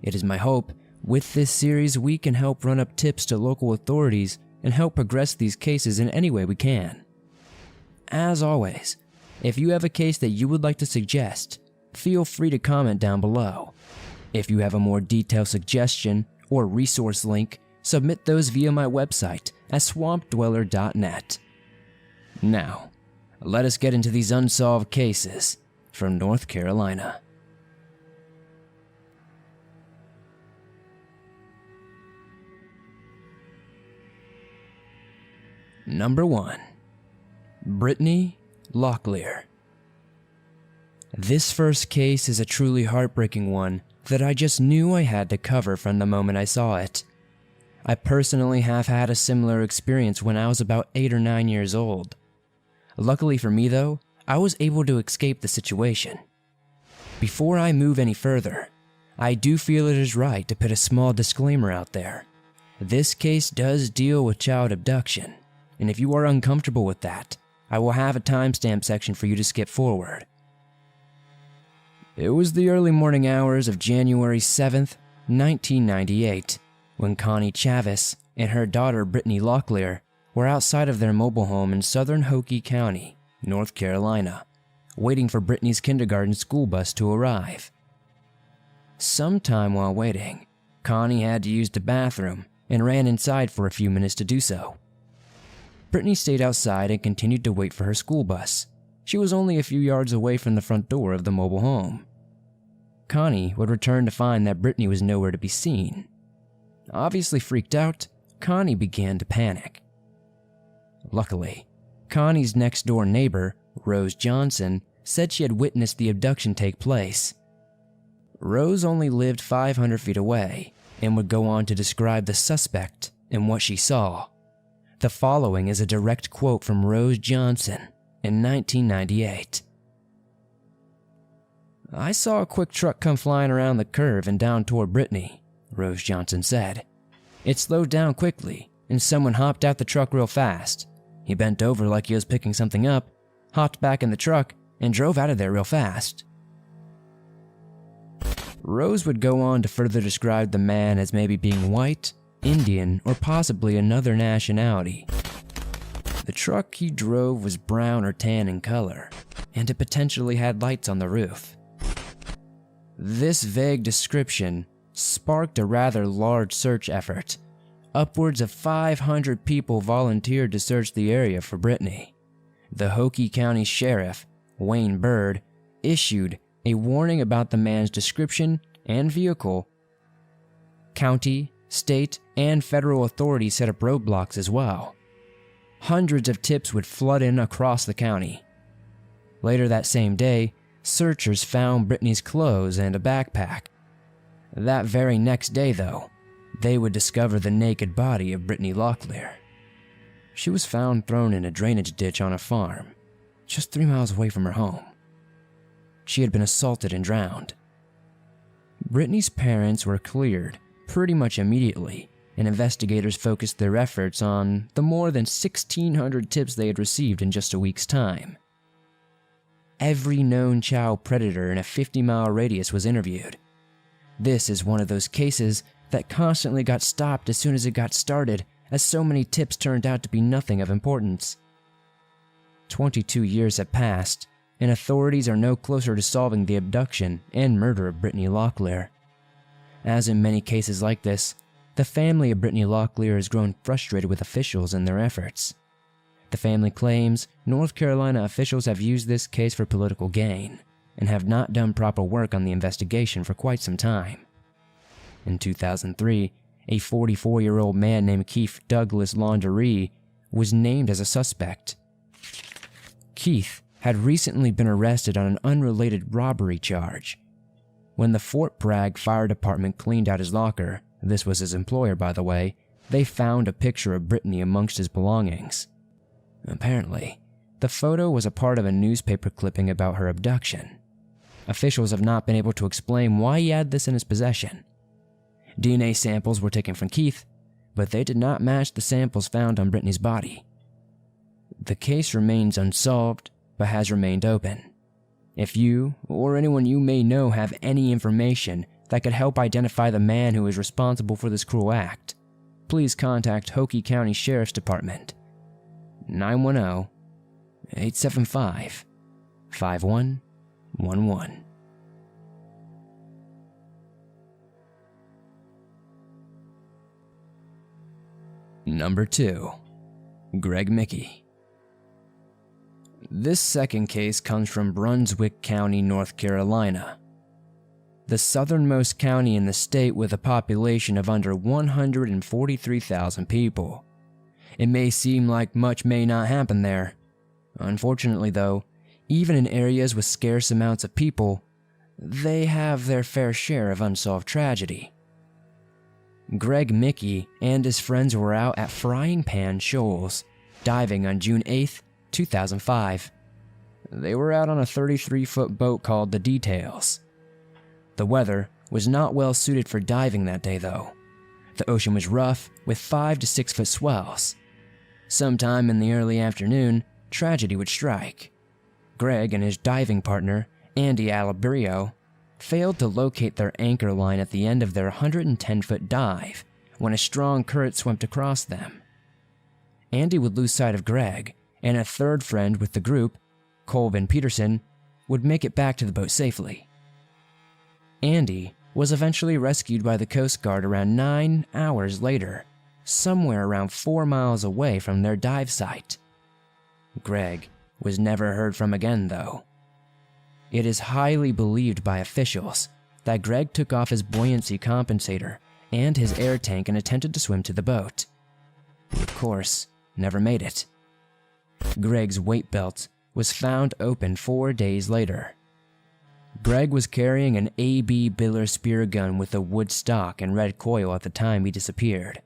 It is my hope with this series we can help run up tips to local authorities and help progress these cases in any way we can. As always, if you have a case that you would like to suggest, feel free to comment down below. If you have a more detailed suggestion or resource link, submit those via my website at swampdweller.net. Now, let us get into these unsolved cases from North Carolina. Number 1. Brittany Locklear. This first case is a truly heartbreaking one that I just knew I had to cover from the moment I saw it. I personally have had a similar experience when I was about 8 or 9 years old. Luckily for me though, I was able to escape the situation. Before I move any further, I do feel it is right to put a small disclaimer out there. This case does deal with child abduction, and if you are uncomfortable with that, I will have a timestamp section for you to skip forward. It was the early morning hours of January 7th, 1998, when Connie Chavis and her daughter Brittany Locklear were outside of their mobile home in southern Hoke County, North Carolina, waiting for Brittany's kindergarten school bus to arrive. Sometime while waiting, Connie had to use the bathroom and ran inside for a few minutes to do so. Brittany stayed outside and continued to wait for her school bus. She was only a few yards away from the front door of the mobile home. Connie would return to find that Brittany was nowhere to be seen. Obviously freaked out, Connie began to panic. Luckily, Connie's next-door neighbor, Rose Johnson, said she had witnessed the abduction take place. Rose only lived 500 feet away and would go on to describe the suspect and what she saw. The following is a direct quote from Rose Johnson in 1998. "I saw a quick truck come flying around the curve and down toward Brittany," Rose Johnson said. "It slowed down quickly, and someone hopped out the truck real fast. He bent over like he was picking something up, hopped back in the truck, and drove out of there real fast." Rose would go on to further describe the man as maybe being white, Indian, or possibly another nationality. The truck he drove was brown or tan in color, and it potentially had lights on the roof. This vague description sparked a rather large search effort. Upwards of 500 people volunteered to search the area for Brittany. The Hoke County Sheriff, Wayne Bird, issued a warning about the man's description and vehicle. County, state, and federal authorities set up roadblocks as well. Hundreds of tips would flood in across the county. Later that same day, searchers found Brittany's clothes and a backpack. That very next day, though, they would discover the naked body of Brittany Locklear. She was found thrown in a drainage ditch on a farm, just 3 miles away from her home. She had been assaulted and drowned. Brittany's parents were cleared pretty much immediately, and investigators focused their efforts on the more than 1,600 tips they had received in just a week's time. Every known child predator in a 50-mile radius was interviewed. This is one of those cases that constantly got stopped as soon as it got started, as so many tips turned out to be nothing of importance. 22 years have passed, and authorities are no closer to solving the abduction and murder of Brittany Locklear. As in many cases like this, the family of Brittany Locklear has grown frustrated with officials and their efforts. The family claims North Carolina officials have used this case for political gain and have not done proper work on the investigation for quite some time. In 2003, a 44-year-old man named Keith Douglas Laundrie was named as a suspect. Keith had recently been arrested on an unrelated robbery charge. When the Fort Bragg Fire Department cleaned out his locker, this was his employer by the way, they found a picture of Brittany amongst his belongings. Apparently, the photo was a part of a newspaper clipping about her abduction. Officials have not been able to explain why he had this in his possession. DNA samples were taken from Keith, but they did not match the samples found on Brittany's body. The case remains unsolved, but has remained open. If you, or anyone you may know, have any information that could help identify the man who is responsible for this cruel act, please contact Hoke County Sheriff's Department, 910-875-5111. Number 2. Greg Mickey. This second case comes from Brunswick County, North Carolina, the southernmost county in the state with a population of under 143,000 people. It may seem like much may not happen there. Unfortunately though, even in areas with scarce amounts of people, they have their fair share of unsolved tragedy. Greg Mickey and his friends were out at Frying Pan Shoals, diving on June 8th, 2005. They were out on a 33-foot boat called the Details. The weather was not well suited for diving that day though. The ocean was rough with 5 to 6 foot swells. Sometime in the early afternoon, tragedy would strike. Greg and his diving partner, Andy Alabrio, failed to locate their anchor line at the end of their 110-foot dive when a strong current swept across them. Andy would lose sight of Greg, and a third friend with the group, Colvin Peterson, would make it back to the boat safely. Andy was eventually rescued by the Coast Guard around 9 hours later, somewhere around 4 miles away from their dive site. Greg was never heard from again though. It is highly believed by officials that Greg took off his buoyancy compensator and his air tank and attempted to swim to the boat. He, of course, never made it. Greg's weight belt was found open 4 days later. Greg was carrying an AB Biller spear gun with a wood stock and red coil at the time he disappeared.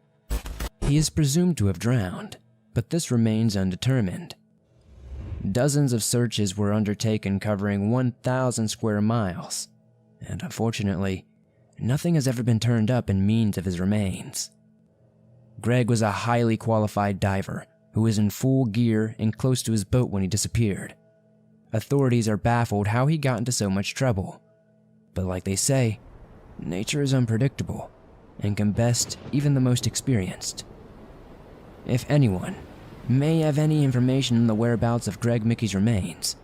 He is presumed to have drowned, but this remains undetermined. Dozens of searches were undertaken covering 1,000 square miles, and unfortunately, nothing has ever been turned up in means of his remains. Greg was a highly qualified diver who was in full gear and close to his boat when he disappeared. Authorities are baffled how he got into so much trouble. But like they say, nature is unpredictable and can best even the most experienced. If anyone may have any information on the whereabouts of Greg Mickey's remains,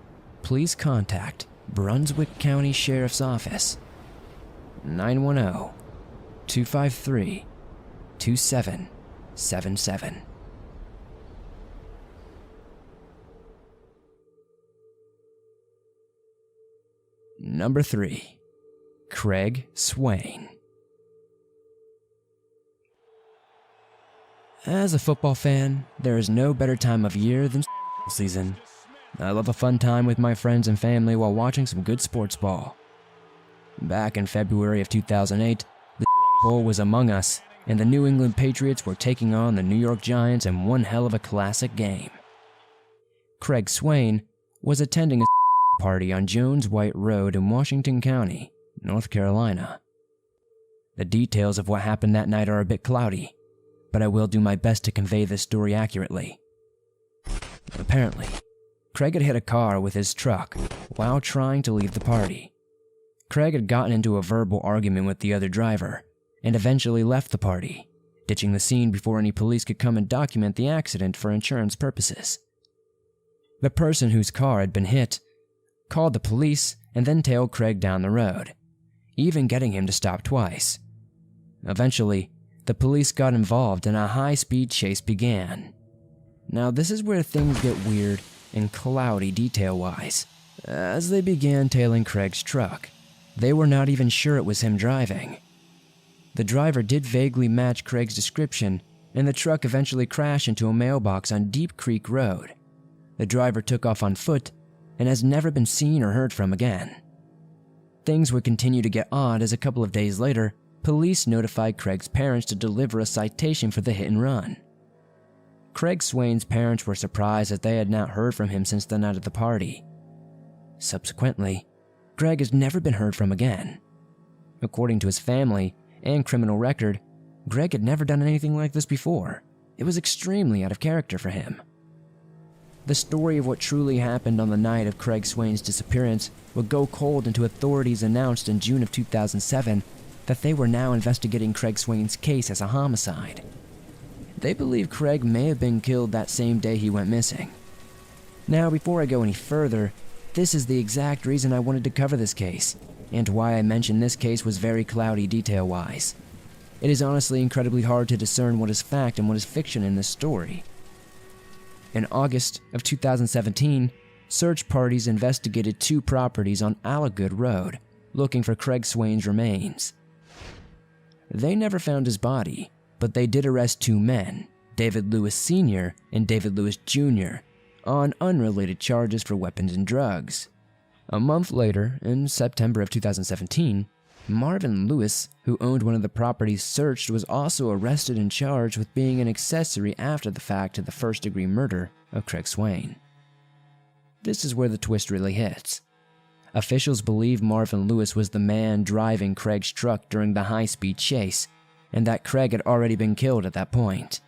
please contact Brunswick County Sheriff's Office 910-253-2777. Number 3. Craig Swain. As a football fan, there is no better time of year than season. I love a fun time with my friends and family while watching some good sports ball. Back in February of 2008, the Bowl was among us, and the New England Patriots were taking on the New York Giants in one hell of a classic game. Craig Swain was attending a party on Jones White Road in Washington County, North Carolina. The details of what happened that night are a bit cloudy, but I will do my best to convey this story accurately. Apparently, Craig had hit a car with his truck while trying to leave the party. Craig had gotten into a verbal argument with the other driver and eventually left the party, ditching the scene before any police could come and document the accident for insurance purposes. The person whose car had been hit called the police and then tailed Craig down the road, even getting him to stop twice. Eventually, the police got involved and a high-speed chase began. Now this is where things get weird and cloudy detail-wise. As they began tailing Craig's truck, they were not even sure it was him driving. The driver did vaguely match Craig's description, and the truck eventually crashed into a mailbox on Deep Creek Road. The driver took off on foot and has never been seen or heard from again. Things would continue to get odd as a couple of days later, police notified Craig's parents to deliver a citation for the hit and run. Craig Swain's parents were surprised that they had not heard from him since the night of the party. Subsequently, Craig has never been heard from again. According to his family and criminal record, Greg had never done anything like this before. It was extremely out of character for him. The story of what truly happened on the night of Craig Swain's disappearance would go cold until authorities announced in June of 2007 that they were now investigating Craig Swain's case as a homicide. They believe Craig may have been killed that same day he went missing. Now, before I go any further, this is the exact reason I wanted to cover this case, and why I mentioned this case was very cloudy detail-wise. It is honestly incredibly hard to discern what is fact and what is fiction in this story. In August of 2017, search parties investigated 2 properties on Allagood Road, looking for Craig Swain's remains. They never found his body, but they did arrest 2 men, David Lewis Sr. and David Lewis Jr., on unrelated charges for weapons and drugs. A month later, in September of 2017, Marvin Lewis, who owned one of the properties searched, was also arrested and charged with being an accessory after the fact to the first-degree murder of Craig Swain. This is where the twist really hits. Officials believe Marvin Lewis was the man driving Craig's truck during the high-speed chase, and that Craig had already been killed at that point.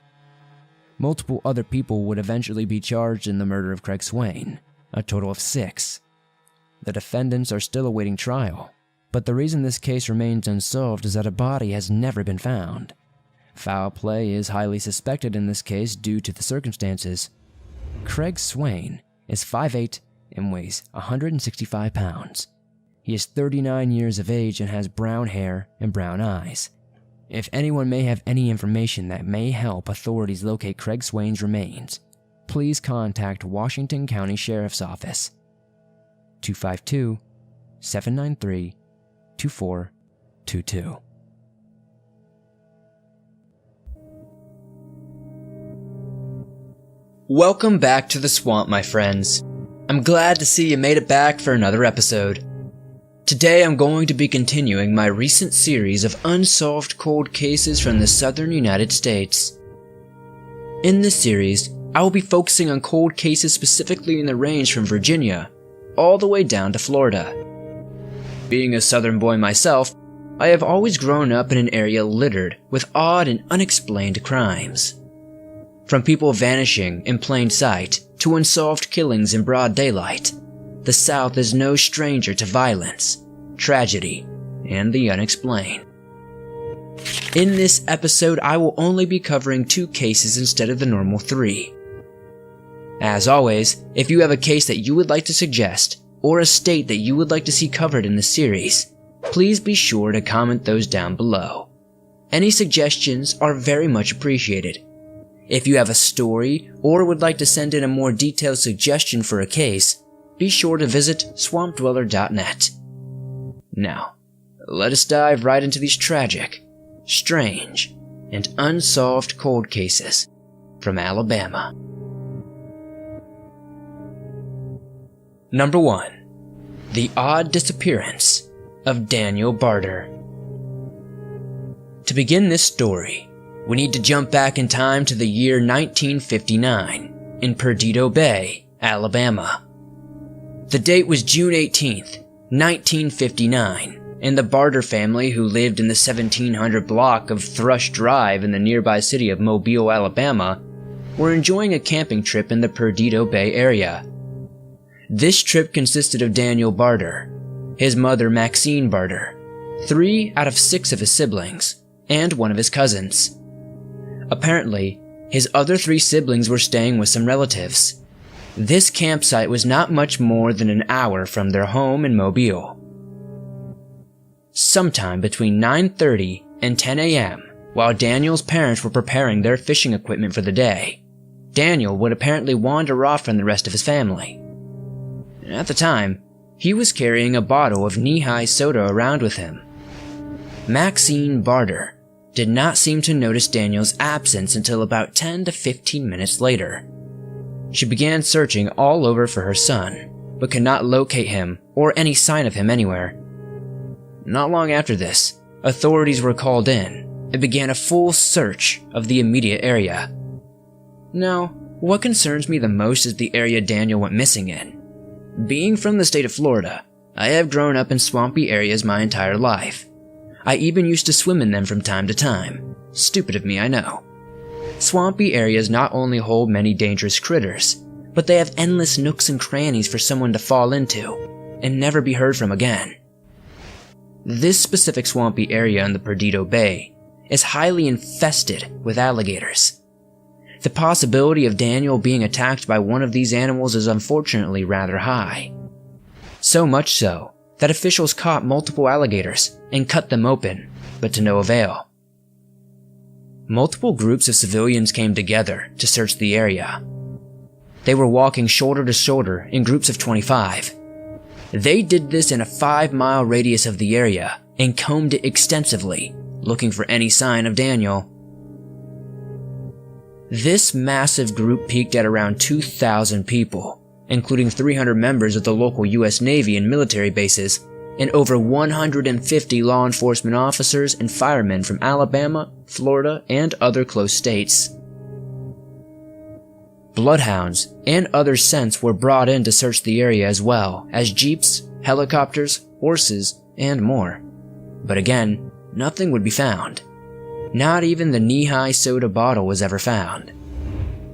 Multiple other people would eventually be charged in the murder of Craig Swain, a total of 6. The defendants are still awaiting trial, but the reason this case remains unsolved is that a body has never been found. Foul play is highly suspected in this case due to the circumstances. Craig Swain is 5'8" and weighs 165 pounds. He is 39 years of age and has brown hair and brown eyes. If anyone may have any information that may help authorities locate Craig Swain's remains, please contact Washington County Sheriff's Office 252-793-2422. Welcome back to the swamp, my friends. I'm glad to see you made it back for another episode. Today I'm going to be continuing my recent series of unsolved cold cases from the southern United States. In this series, I will be focusing on cold cases specifically in the range from Virginia all the way down to Florida. Being a southern boy myself, I have always grown up in an area littered with odd and unexplained crimes. From people vanishing in plain sight to unsolved killings in broad daylight, the South is no stranger to violence, tragedy, and the unexplained. In this episode, I will only be covering 2 cases instead of the normal 3. As always, if you have a case that you would like to suggest, or a state that you would like to see covered in the series, please be sure to comment those down below. Any suggestions are very much appreciated. If you have a story or would like to send in a more detailed suggestion for a case, be sure to visit swampdweller.net. Now, let us dive right into these tragic, strange, and unsolved cold cases from Alabama. Number 1. The odd disappearance of Daniel Barter. To begin this story, we need to jump back in time to the year 1959 in Perdido Bay, Alabama. The date was June 18th, 1959, and the Barter family, who lived in the 1700 block of Thrush Drive in the nearby city of Mobile, Alabama, were enjoying a camping trip in the Perdido Bay area. This trip consisted of Daniel Barter, his mother Maxine Barter, 3 out of 6 of his siblings, and one of his cousins. Apparently, his other 3 siblings were staying with some relatives. This campsite was not much more than an hour from their home in Mobile. Sometime between 9:30 and 10 a.m., while Daniel's parents were preparing their fishing equipment for the day, Daniel would apparently wander off from the rest of his family. At the time, he was carrying a bottle of knee-high soda around with him. Maxine Barter did not seem to notice Daniel's absence until about 10 to 15 minutes later. She began searching all over for her son, but could not locate him or any sign of him anywhere. Not long after this, authorities were called in and began a full search of the immediate area. Now, what concerns me the most is the area Daniel went missing in. Being from the state of Florida, I have grown up in swampy areas my entire life. I even used to swim in them from time to time. Stupid of me, I know. Swampy areas not only hold many dangerous critters, but they have endless nooks and crannies for someone to fall into and never be heard from again. This specific swampy area in the Perdido Bay is highly infested with alligators. The possibility of Daniel being attacked by one of these animals is unfortunately rather high. So much so that officials caught multiple alligators and cut them open, but to no avail. Multiple groups of civilians came together to search the area. They were walking shoulder to shoulder in groups of 25. They did this in a 5-mile radius of the area and combed it extensively, looking for any sign of Daniel. This massive group peaked at around 2,000 people, including 300 members of the local U.S. Navy and military bases, and over 150 law enforcement officers and firemen from Alabama, Florida, and other close states. Bloodhounds and other scents were brought in to search the area, as well as jeeps, helicopters, horses, and more. But again, nothing would be found. Not even the knee-high soda bottle was ever found.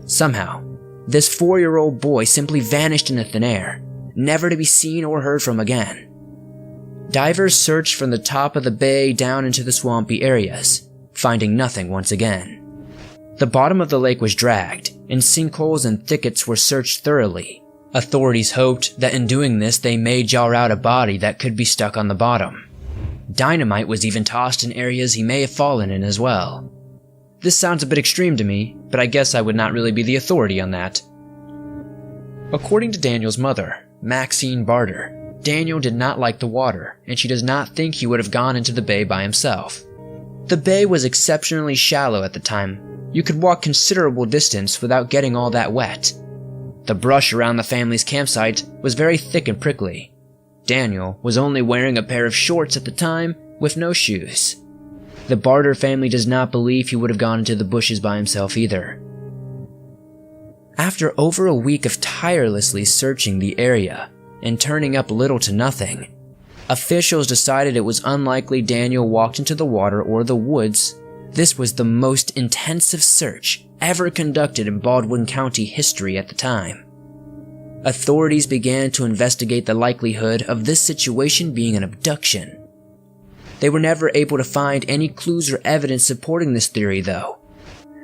Somehow, this 4-year-old boy simply vanished into thin air, never to be seen or heard from again. Divers searched from the top of the bay down into the swampy areas, finding nothing once again. The bottom of the lake was dragged, and sinkholes and thickets were searched thoroughly. Authorities hoped that in doing this they may jar out a body that could be stuck on the bottom. Dynamite was even tossed in areas he may have fallen in as well. This sounds a bit extreme to me, but I guess I would not really be the authority on that. According to Daniel's mother, Maxine Barter, Daniel did not like the water, and she does not think he would have gone into the bay by himself. The bay was exceptionally shallow at the time. You could walk considerable distance without getting all that wet. The brush around the family's campsite was very thick and prickly. Daniel was only wearing a pair of shorts at the time with no shoes. The Barter family does not believe he would have gone into the bushes by himself either. After over a week of tirelessly searching the area and turning up little to nothing, officials decided it was unlikely Daniel walked into the water or the woods. This was the most intensive search ever conducted in Baldwin County history at the time. Authorities began to investigate the likelihood of this situation being an abduction. They were never able to find any clues or evidence supporting this theory, though.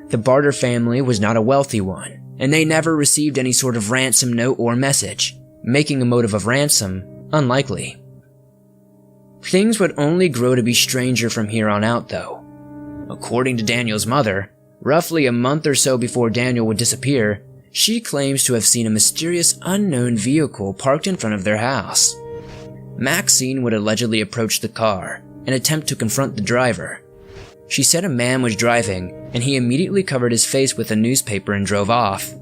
The Barter family was not a wealthy one, and they never received any sort of ransom note or message, making a motive of ransom unlikely. Things would only grow to be stranger from here on out, though. According to Daniel's mother, roughly a month or so before Daniel would disappear, she claims to have seen a mysterious unknown vehicle parked in front of their house. Maxine would allegedly approach the car and attempt to confront the driver. She said a man was driving, and he immediately covered his face with a newspaper and drove off.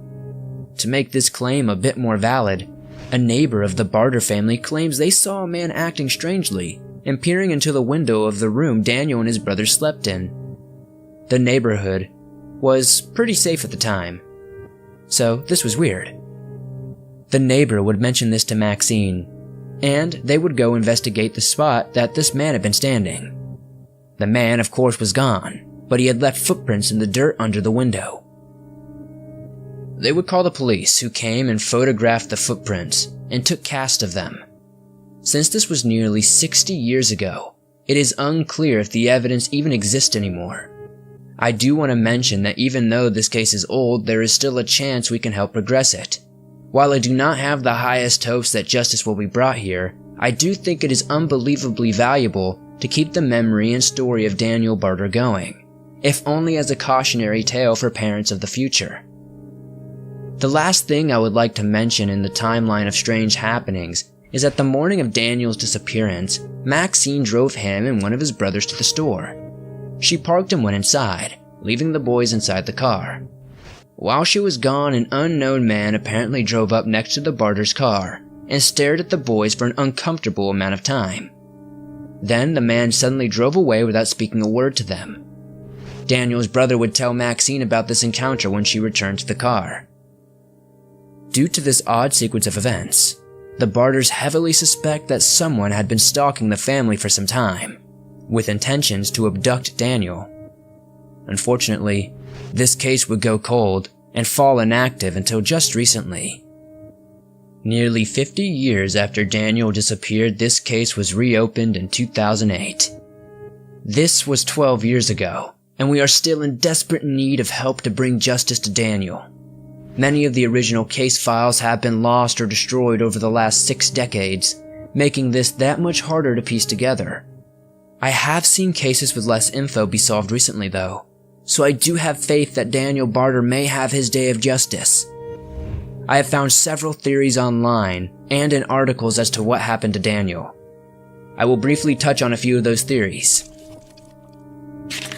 To make this claim a bit more valid, a neighbor of the Barter family claims they saw a man acting strangely and peering into the window of the room Daniel and his brother slept in. The neighborhood was pretty safe at the time, so this was weird. The neighbor would mention this to Maxine, and they would go investigate the spot that this man had been standing. The man, of course, was gone, but he had left footprints in the dirt under the window. They would call the police, who came and photographed the footprints and took cast of them. Since this was nearly 60 years ago, it is unclear if the evidence even exists anymore. I do want to mention that even though this case is old, there is still a chance we can help progress it. While I do not have the highest hopes that justice will be brought here, I do think it is unbelievably valuable to keep the memory and story of Daniel Barter going, if only as a cautionary tale for parents of the future. The last thing I would like to mention in the timeline of strange happenings is that the morning of Daniel's disappearance, Maxine drove him and one of his brothers to the store. She parked and went inside, leaving the boys inside the car. While she was gone, an unknown man apparently drove up next to the Barter's car and stared at the boys for an uncomfortable amount of time. Then the man suddenly drove away without speaking a word to them. Daniel's brother would tell Maxine about this encounter when she returned to the car. Due to this odd sequence of events, the Barters heavily suspect that someone had been stalking the family for some time, with intentions to abduct Daniel. Unfortunately, this case would go cold and fall inactive until just recently. Nearly 50 years after Daniel disappeared, this case was reopened in 2008. This was 12 years ago, and we are still in desperate need of help to bring justice to Daniel. Many of the original case files have been lost or destroyed over the last 6 decades, making this that much harder to piece together. I have seen cases with less info be solved recently though, so I do have faith that Daniel Barter may have his day of justice. I have found several theories online and in articles as to what happened to Daniel. I will briefly touch on a few of those theories.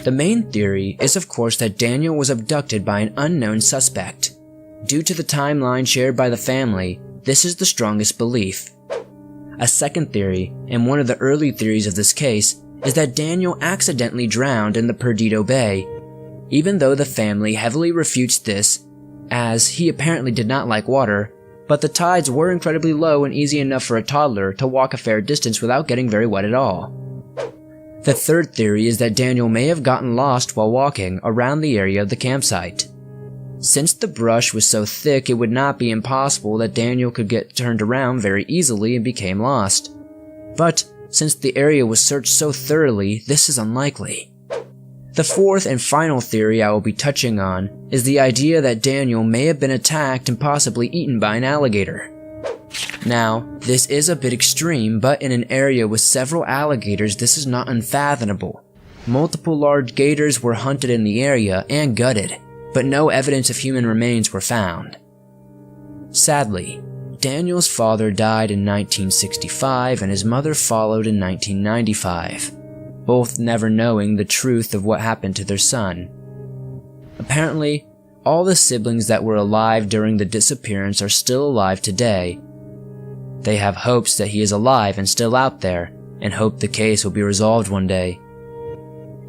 The main theory is of course that Daniel was abducted by an unknown suspect. Due to the timeline shared by the family, this is the strongest belief. A second theory, and one of the early theories of this case, is that Daniel accidentally drowned in the Perdido Bay, even though the family heavily refutes this, as he apparently did not like water, but the tides were incredibly low and easy enough for a toddler to walk a fair distance without getting very wet at all. The third theory is that Daniel may have gotten lost while walking around the area of the campsite. Since the brush was so thick, it would not be impossible that Daniel could get turned around very easily and became lost. But since the area was searched so thoroughly, this is unlikely. The fourth and final theory I will be touching on is the idea that Daniel may have been attacked and possibly eaten by an alligator. Now, this is a bit extreme, but in an area with several alligators, this is not unfathomable. Multiple large gators were hunted in the area and gutted, but no evidence of human remains were found. Sadly, Daniel's father died in 1965 and his mother followed in 1995, both never knowing the truth of what happened to their son. Apparently, all the siblings that were alive during the disappearance are still alive today. They have hopes that he is alive and still out there, and hope the case will be resolved one day.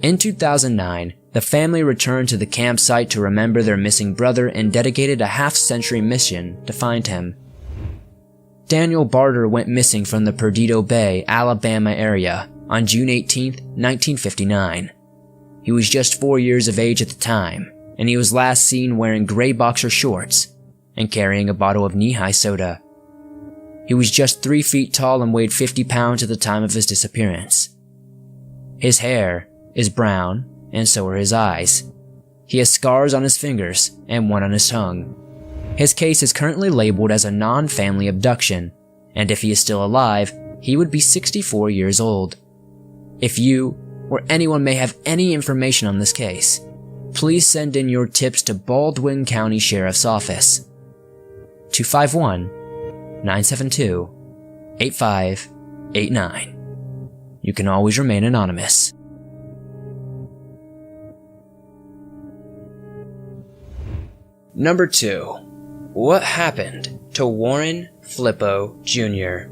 In 2009, The family returned to the campsite to remember their missing brother and dedicated a half-century mission to find him. Daniel Barter went missing from the Perdido Bay, Alabama area on June 18, 1959. He was just 4 years of age at the time, and he was last seen wearing gray boxer shorts and carrying a bottle of knee-high soda. He was just 3 feet tall and weighed 50 pounds at the time of his disappearance. His hair is brown, and so are his eyes. He has scars on his fingers and one on his tongue. His case is currently labeled as a non-family abduction, and if he is still alive, he would be 64 years old. If you or anyone may have any information on this case, please send in your tips to Baldwin County Sheriff's Office. 251-972-8589. You can always remain anonymous. Number 2. What happened to Warren Flippo Jr.?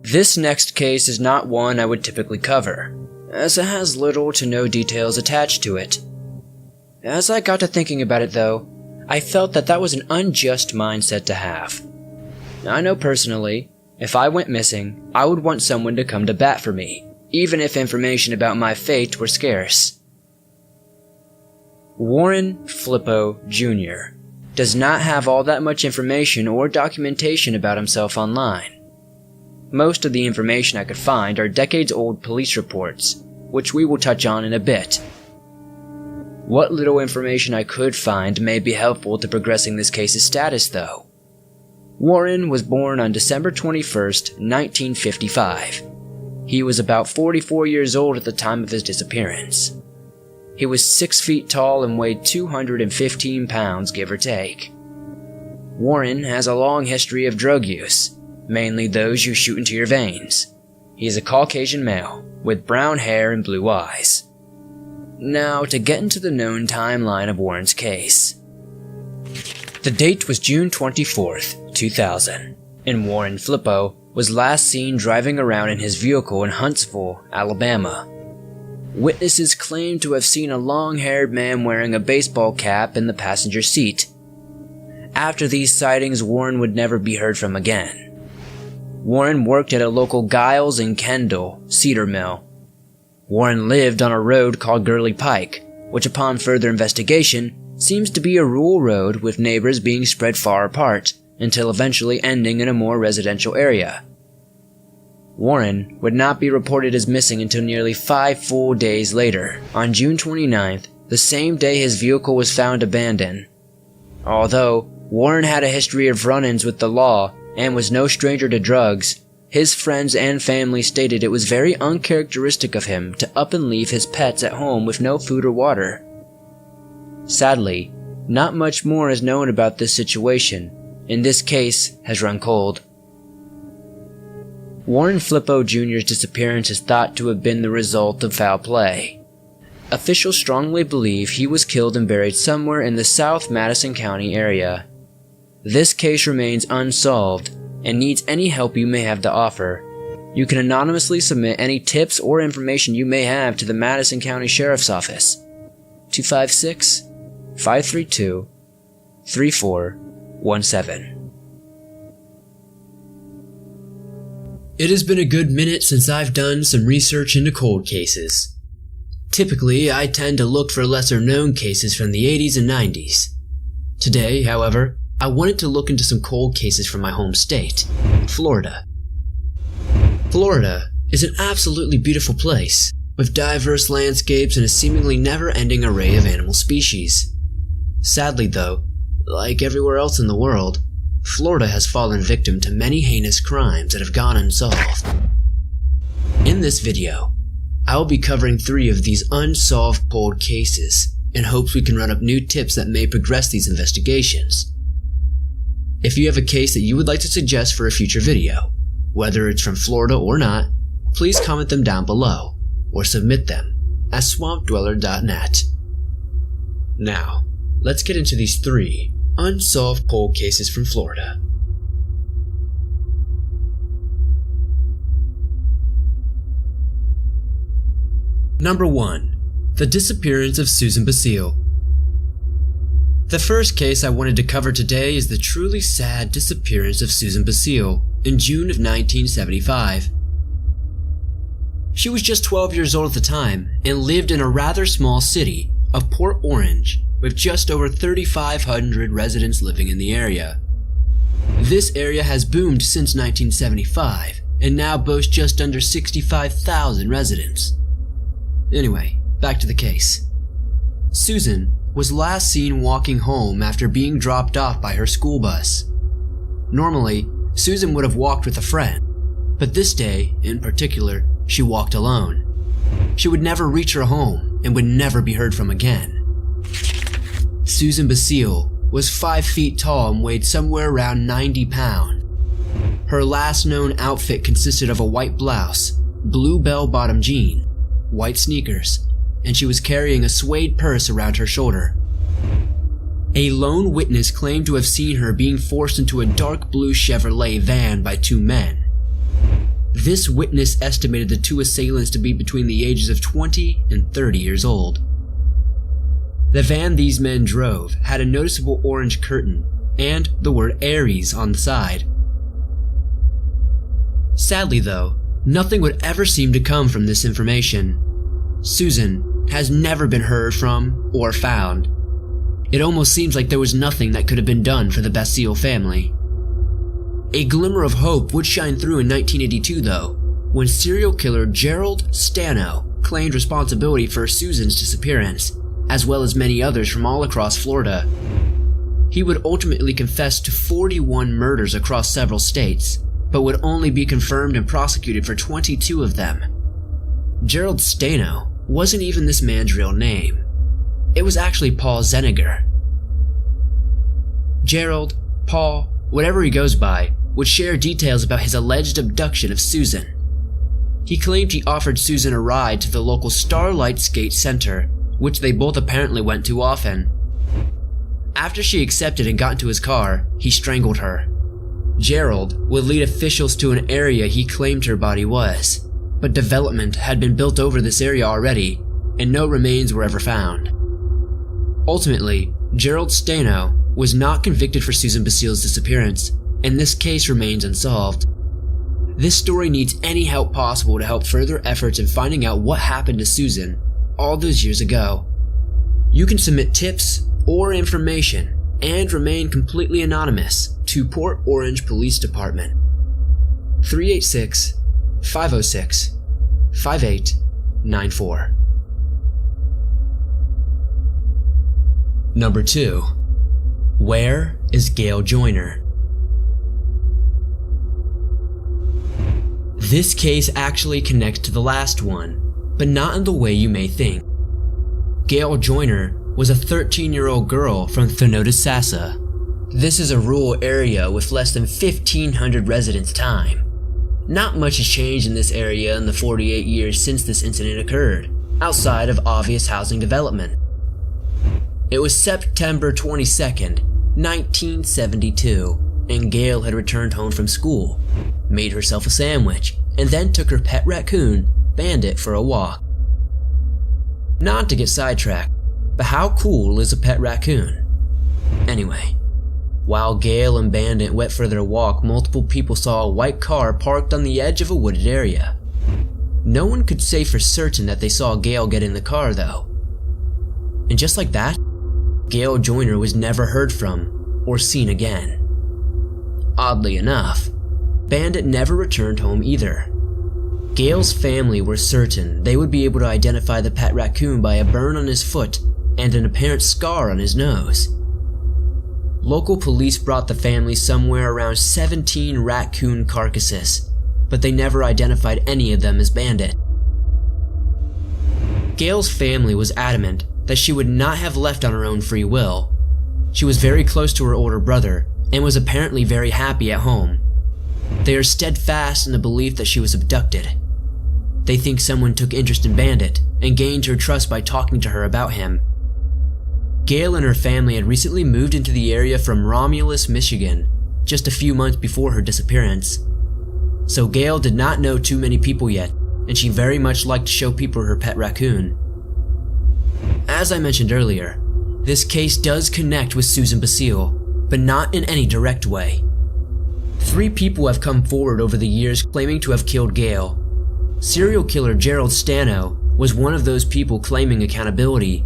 This next case is not one I would typically cover, as it has little to no details attached to it. As I got to thinking about it though, I felt that was an unjust mindset to have. I know personally, if I went missing, I would want someone to come to bat for me, even if information about my fate were scarce. Warren Flippo Jr. does not have all that much information or documentation about himself online. Most of the information I could find are decades-old police reports, which we will touch on in a bit. What little information I could find may be helpful to progressing this case's status though. Warren was born on December 21st, 1955. He was about 44 years old at the time of his disappearance. He was 6 feet tall and weighed 215 pounds, give or take. Warren has a long history of drug use, mainly those you shoot into your veins. He is a Caucasian male, with brown hair and blue eyes. Now, to get into the known timeline of Warren's case. The date was June 24th, 2000, and Warren Flippo was last seen driving around in his vehicle in Huntsville, Alabama. Witnesses claim to have seen a long-haired man wearing a baseball cap in the passenger seat. After these sightings, Warren would never be heard from again. Warren worked at a local Giles and Kendall cedar mill. Warren lived on a road called Gurley Pike, which upon further investigation seems to be a rural road with neighbors being spread far apart until eventually ending in a more residential area. Warren would not be reported as missing until nearly 5 full days later, on June 29th, the same day his vehicle was found abandoned. Although Warren had a history of run-ins with the law and was no stranger to drugs, his friends and family stated it was very uncharacteristic of him to up and leave his pets at home with no food or water. Sadly, not much more is known about this situation, and this case has run cold. Warren Flippo Jr.'s disappearance is thought to have been the result of foul play. Officials strongly believe he was killed and buried somewhere in the South Madison County area. This case remains unsolved and needs any help you may have to offer. You can anonymously submit any tips or information you may have to the Madison County Sheriff's Office. 256-532-3417. It has been a good minute since I've done some research into cold cases. Typically, I tend to look for lesser-known cases from the 80s and 90s. Today, however, I wanted to look into some cold cases from my home state, Florida. Florida is an absolutely beautiful place, with diverse landscapes and a seemingly never-ending array of animal species. Sadly though, like everywhere else in the world, Florida has fallen victim to many heinous crimes that have gone unsolved. In this video, I will be covering 3 of these unsolved cold cases in hopes we can run up new tips that may progress these investigations. If you have a case that you would like to suggest for a future video, whether it's from Florida or not, please comment them down below or submit them at swampdweller.net. Now, let's get into these 3 unsolved cold cases from Florida. Number 1. The disappearance of Susan Basile. The first case I wanted to cover today is the truly sad disappearance of Susan Basile in June of 1975. She was just 12 years old at the time and lived in a rather small city of Port Orange with just over 3,500 residents living in the area. This area has boomed since 1975 and now boasts just under 65,000 residents. Anyway, back to the case. Susan was last seen walking home after being dropped off by her school bus. Normally, Susan would have walked with a friend, but this day, in particular, she walked alone. She would never reach her home and would never be heard from again. Susan Basile was 5 feet tall and weighed somewhere around 90 pounds. Her last known outfit consisted of a white blouse, blue bell-bottom jean, white sneakers, and she was carrying a suede purse around her shoulder. A lone witness claimed to have seen her being forced into a dark blue Chevrolet van by 2 men. This witness estimated the 2 assailants to be between the ages of 20 and 30 years old. The van these men drove had a noticeable orange curtain and the word Aries on the side. Sadly though, nothing would ever seem to come from this information. Susan has never been heard from or found. It almost seems like there was nothing that could have been done for the Basile family. A glimmer of hope would shine through in 1982 though, when serial killer Gerald Stano claimed responsibility for Susan's disappearance, as well as many others from all across Florida. He would ultimately confess to 41 murders across several states, but would only be confirmed and prosecuted for 22 of them. Gerald Stano wasn't even this man's real name. It was actually Paul Zeniger. Gerald, Paul, whatever he goes by, would share details about his alleged abduction of Susan. He claimed he offered Susan a ride to the local Starlight Skate Center, which they both apparently went to often. After she accepted and got into his car, he strangled her. Gerald would lead officials to an area he claimed her body was, but development had been built over this area already, and no remains were ever found. Ultimately, Gerald Stano was not convicted for Susan Basile's disappearance, and this case remains unsolved. This story needs any help possible to help further efforts in finding out what happened to Susan all those years ago. You can submit tips or information and remain completely anonymous to Port Orange Police Department. 386-506-5894. Number 2. Where is Gail Joyner? This case actually connects to the last one, but not in the way you may think. Gail Joyner was a 13-year-old girl from Thonotosassa. This is a rural area with less than 1,500 residents time. Not much has changed in this area in the 48 years since this incident occurred, outside of obvious housing development. It was September 22nd, 1972, and Gail had returned home from school, made herself a sandwich, and then took her pet raccoon, Bandit, for a walk. Not to get sidetracked, but how cool is a pet raccoon? Anyway, while Gail and Bandit went for their walk, multiple people saw a white car parked on the edge of a wooded area. No one could say for certain that they saw Gail get in the car though. And just like that, Gail Joyner was never heard from or seen again. Oddly enough, Bandit never returned home either. Gail's family were certain they would be able to identify the pet raccoon by a burn on his foot and an apparent scar on his nose. Local police brought the family somewhere around 17 raccoon carcasses, but they never identified any of them as Bandit. Gail's family was adamant that she would not have left on her own free will. She was very close to her older brother and was apparently very happy at home. They are steadfast in the belief that she was abducted. They think someone took interest in Bandit and gained her trust by talking to her about him. Gail and her family had recently moved into the area from Romulus, Michigan, just a few months before her disappearance. So Gail did not know too many people yet, and she very much liked to show people her pet raccoon. As I mentioned earlier, this case does connect with Susan Basile, but not in any direct way. 3 people have come forward over the years claiming to have killed Gail. Serial killer Gerald Stano was one of those people claiming accountability.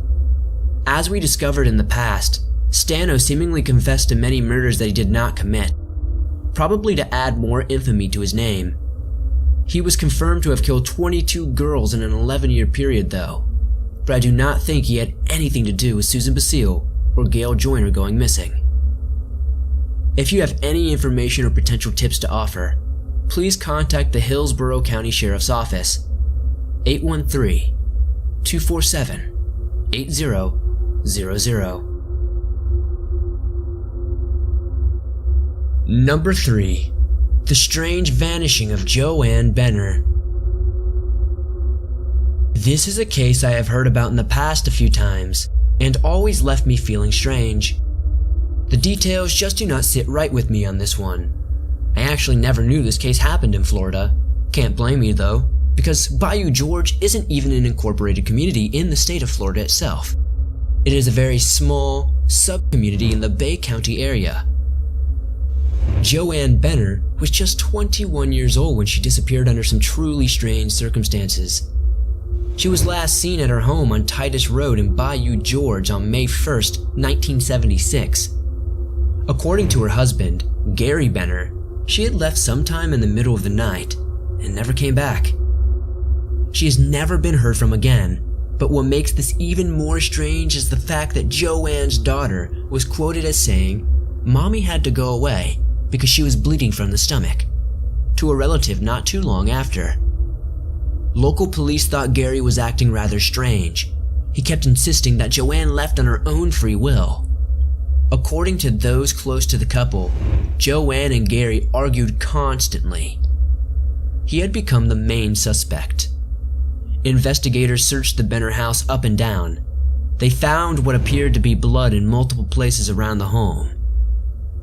As we discovered in the past, Stano seemingly confessed to many murders that he did not commit, probably to add more infamy to his name. He was confirmed to have killed 22 girls in an 11-year period though, but I do not think he had anything to do with Susan Basile or Gail Joyner going missing. If you have any information or potential tips to offer, please contact the Hillsborough County Sheriff's Office, 813-247-8000. Number 3. The strange vanishing of Joanne Benner. This is a case I have heard about in the past a few times, and always left me feeling strange. The details just do not sit right with me on this one. I actually never knew this case happened in Florida. Can't blame me though, because Bayou George isn't even an incorporated community in the state of Florida itself. It is a very small sub-community in the Bay County area. Joanne Benner was just 21 years old when she disappeared under some truly strange circumstances. She was last seen at her home on Titus Road in Bayou George on May 1st, 1976. According to her husband, Gary Benner, she had left sometime in the middle of the night and never came back. She has never been heard from again, but what makes this even more strange is the fact that Joanne's daughter was quoted as saying, "Mommy had to go away because she was bleeding from the stomach," to a relative not too long after. Local police thought Gary was acting rather strange. He kept insisting that Joanne left on her own free will. According to those close to the couple, Joanne and Gary argued constantly. He had become the main suspect. Investigators searched the Benner house up and down. They found what appeared to be blood in multiple places around the home.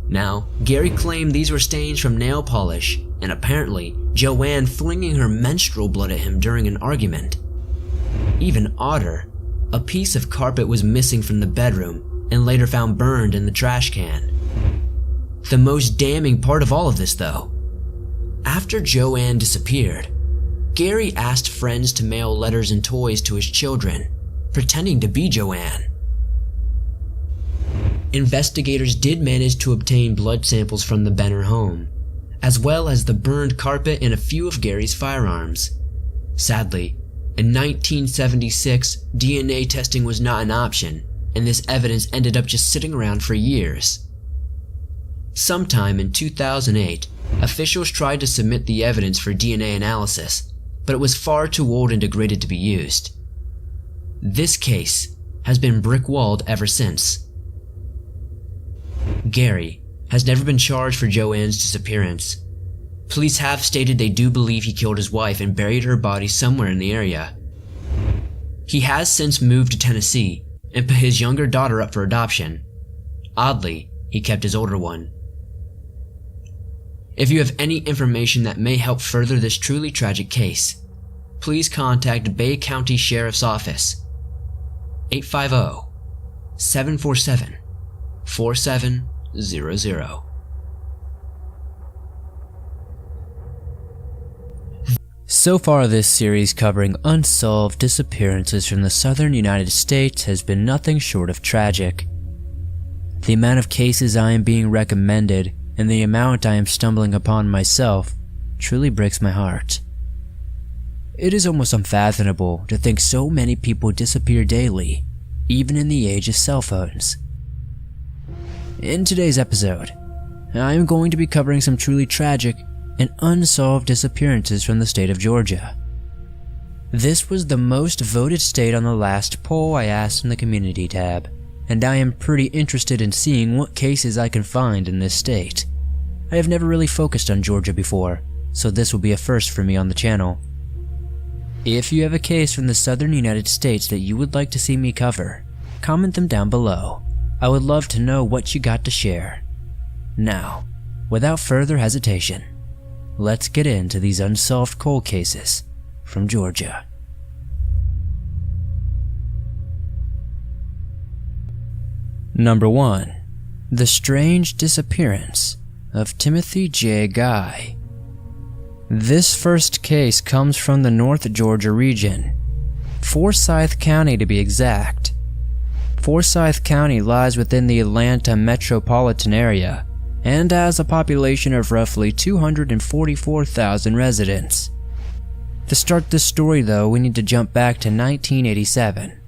Now, Gary claimed these were stains from nail polish, and apparently Joanne flinging her menstrual blood at him during an argument. Even odder, a piece of carpet was missing from the bedroom and later found burned in the trash can. The most damning part of all of this though, after Joanne disappeared, Gary asked friends to mail letters and toys to his children, pretending to be Joanne. Investigators did manage to obtain blood samples from the Benner home, as well as the burned carpet and a few of Gary's firearms. Sadly, in 1976, DNA testing was not an option, and this evidence ended up just sitting around for years. Sometime in 2008, officials tried to submit the evidence for DNA analysis, but it was far too old and degraded to be used. This case has been brick-walled ever since. Gary has never been charged for Joanne's disappearance. Police have stated they do believe he killed his wife and buried her body somewhere in the area. He has since moved to Tennessee and put his younger daughter up for adoption. Oddly, he kept his older one. If you have any information that may help further this truly tragic case, please contact Bay County Sheriff's Office, 850-747-4700. So far, this series covering unsolved disappearances from the southern United States has been nothing short of tragic. The amount of cases I am being recommended and the amount I am stumbling upon myself truly breaks my heart. It is almost unfathomable to think so many people disappear daily, even in the age of cell phones. In today's episode, I am going to be covering some truly tragic and unsolved disappearances from the state of Georgia. This was the most voted state on the last poll I asked in the community tab, and I am pretty interested in seeing what cases I can find in this state. I have never really focused on Georgia before, so this will be a first for me on the channel. If you have a case from the southern United States that you would like to see me cover, comment them down below. I would love to know what you got to share. Now, without further hesitation, let's get into these unsolved cold cases from Georgia. Number 1. The strange disappearance of Timothy J. Guy. This first case comes from the North Georgia region, Forsyth County to be exact. Forsyth County lies within the Atlanta metropolitan area and has a population of roughly 244,000 residents. To start this story though, we need to jump back to 1987.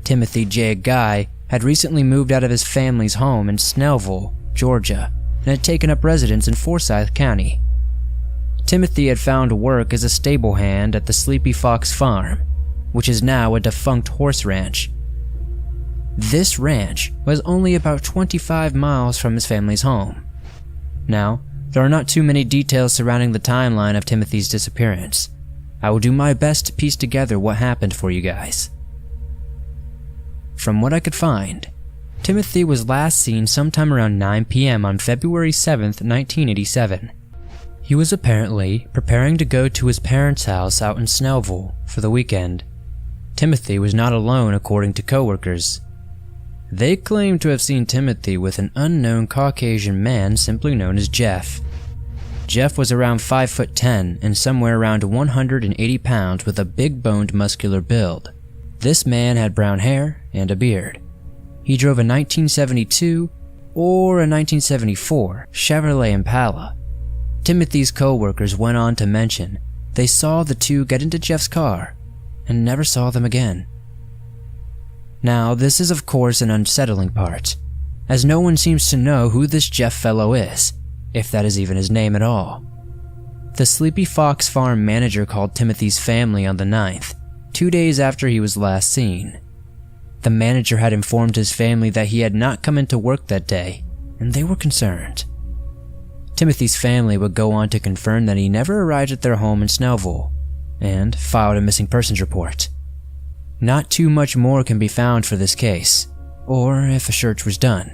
Timothy J. Guy had recently moved out of his family's home in Snellville, Georgia, and had taken up residence in Forsyth County. Timothy had found work as a stable hand at the Sleepy Fox Farm, which is now a defunct horse ranch. This ranch was only about 25 miles from his family's home. Now, there are not too many details surrounding the timeline of Timothy's disappearance. I will do my best to piece together what happened for you guys. From what I could find, Timothy was last seen sometime around 9 p.m. on February 7th, 1987. He was apparently preparing to go to his parents' house out in Snellville for the weekend. Timothy was not alone according to coworkers. They claimed to have seen Timothy with an unknown Caucasian man simply known as Jeff. Jeff was around 5'10" and somewhere around 180 pounds with a big-boned muscular build. This man had brown hair and a beard. He drove a 1972 or a 1974 Chevrolet Impala. Timothy's co-workers went on to mention they saw the two get into Jeff's car and never saw them again. Now, this is of course an unsettling part, as no one seems to know who this Jeff fellow is, if that is even his name at all. The Sleepy Fox Farm manager called Timothy's family on the 9th, 2 days after he was last seen. The manager had informed his family that he had not come into work that day, and they were concerned. Timothy's family would go on to confirm that he never arrived at their home in Snellville, and filed a missing persons report. Not too much more can be found for this case, or if a search was done.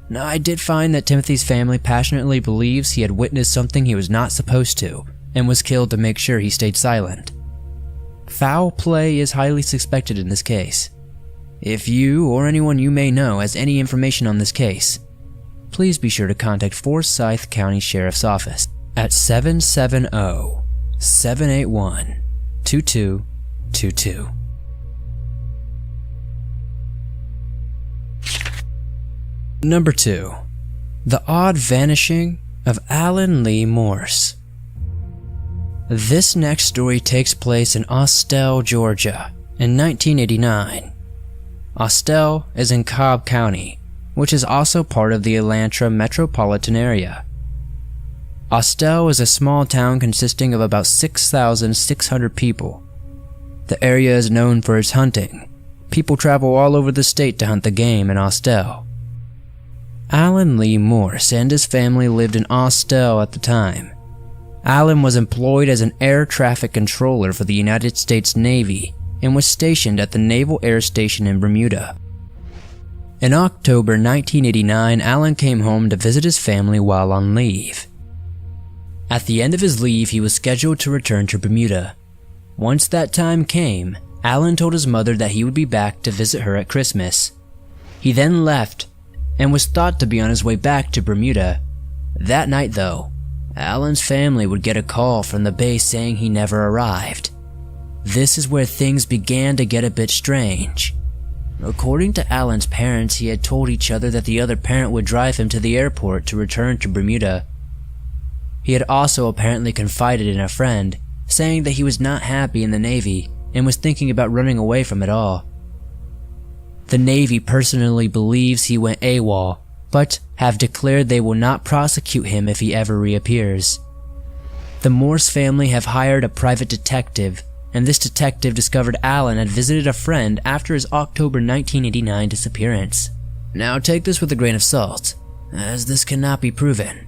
Now, I did find that Timothy's family passionately believes he had witnessed something he was not supposed to, and was killed to make sure he stayed silent. Foul play is highly suspected in this case. If you or anyone you may know has any information on this case, please be sure to contact Forsyth County Sheriff's Office at 770-781-2222. Number 2. The odd vanishing of Alan Lee Morse. This next story takes place in Austell, Georgia, in 1989. Austell is in Cobb County, which is also part of the Atlanta metropolitan area. Austell is a small town consisting of about 6,600 people. The area is known for its hunting. People travel all over the state to hunt the game in Austell. Alan Lee Morse and his family lived in Austell at the time. Alan was employed as an air traffic controller for the United States Navy and was stationed at the Naval Air Station in Bermuda. In October 1989, Alan came home to visit his family while on leave. At the end of his leave, he was scheduled to return to Bermuda. Once that time came, Alan told his mother that he would be back to visit her at Christmas. He then left and was thought to be on his way back to Bermuda. That night though, Alan's family would get a call from the base saying he never arrived. This is where things began to get a bit strange. According to Alan's parents, he had told each other that the other parent would drive him to the airport to return to Bermuda. He had also apparently confided in a friend, saying that he was not happy in the Navy and was thinking about running away from it all. The Navy personally believes he went AWOL, but have declared they will not prosecute him if he ever reappears. The Morse family have hired a private detective, and this detective discovered Alan had visited a friend after his October 1989 disappearance. Now take this with a grain of salt, as this cannot be proven.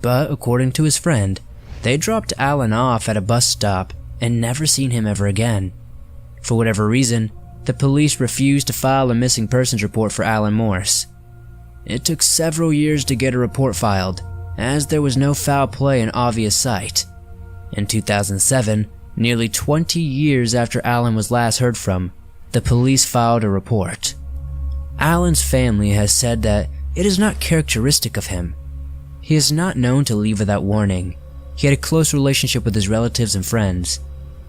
But according to his friend, they dropped Alan off at a bus stop and never seen him ever again. For whatever reason, the police refused to file a missing persons report for Alan Morse. It took several years to get a report filed, as there was no foul play in obvious sight. In 2007, nearly 20 years after Alan was last heard from, the police filed a report. Alan's family has said that it is not characteristic of him. He is not known to leave without warning. He had a close relationship with his relatives and friends.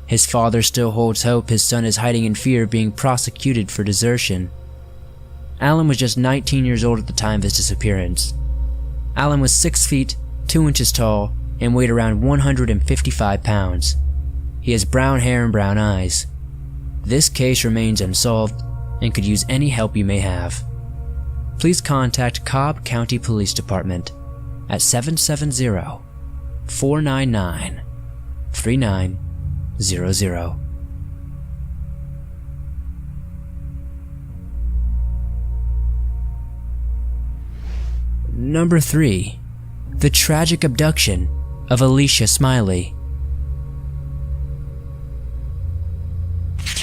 His father still holds hope his son is hiding in fear of being prosecuted for desertion. Alan was just 19 years old at the time of his disappearance. Alan was 6 feet, 2 inches tall, and weighed around 155 pounds. He has brown hair and brown eyes. This case remains unsolved and could use any help you may have. Please contact Cobb County Police Department at 770-499-3900. Number 3. The tragic abduction of Alicia Smiley.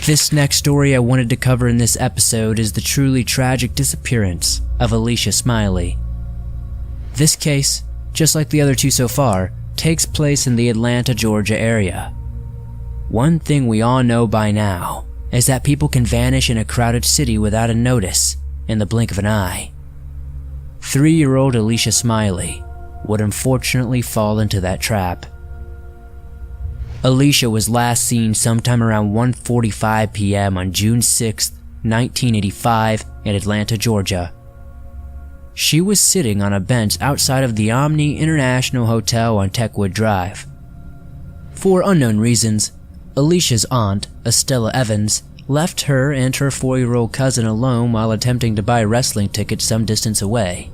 This next story I wanted to cover in this episode is the truly tragic disappearance of Alicia Smiley. This case, just like the other two so far, takes place in the Atlanta, Georgia area. One thing we all know by now is that people can vanish in a crowded city without a notice in the blink of an eye. 3-year-old Alicia Smiley would unfortunately fall into that trap. Alicia was last seen sometime around 1:45 p.m. on June 6, 1985 in Atlanta, Georgia. She was sitting on a bench outside of the Omni International Hotel on Techwood Drive. For unknown reasons, Alicia's aunt, Estella Evans, left her and her 4-year-old cousin alone while attempting to buy wrestling tickets some distance away.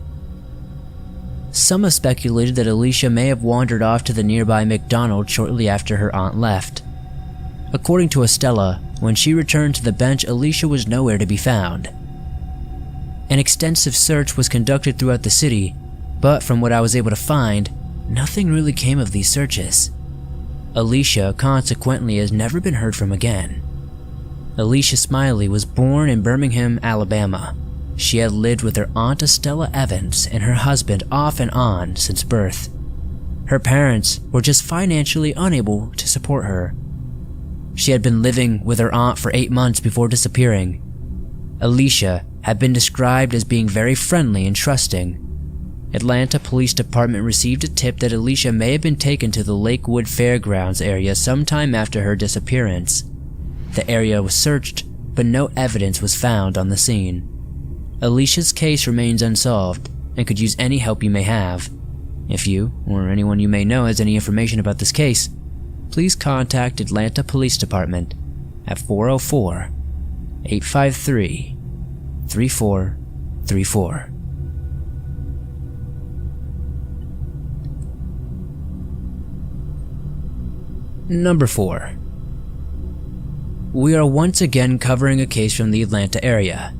Some have speculated that Alicia may have wandered off to the nearby McDonald's shortly after her aunt left. According to Estella, when she returned to the bench, Alicia was nowhere to be found. An extensive search was conducted throughout the city, but from what I was able to find, nothing really came of these searches. Alicia, consequently, has never been heard from again. Alicia Smiley was born in Birmingham, Alabama. She had lived with her aunt Estella Evans and her husband off and on since birth. Her parents were just financially unable to support her. She had been living with her aunt for 8 months before disappearing. Alicia had been described as being very friendly and trusting. Atlanta Police Department received a tip that Alicia may have been taken to the Lakewood Fairgrounds area sometime after her disappearance. The area was searched, but no evidence was found on the scene. Alicia's case remains unsolved and could use any help you may have. If you, or anyone you may know, has any information about this case, please contact Atlanta Police Department at 404-853-3434. Number 4. We are once again covering a case from the Atlanta area.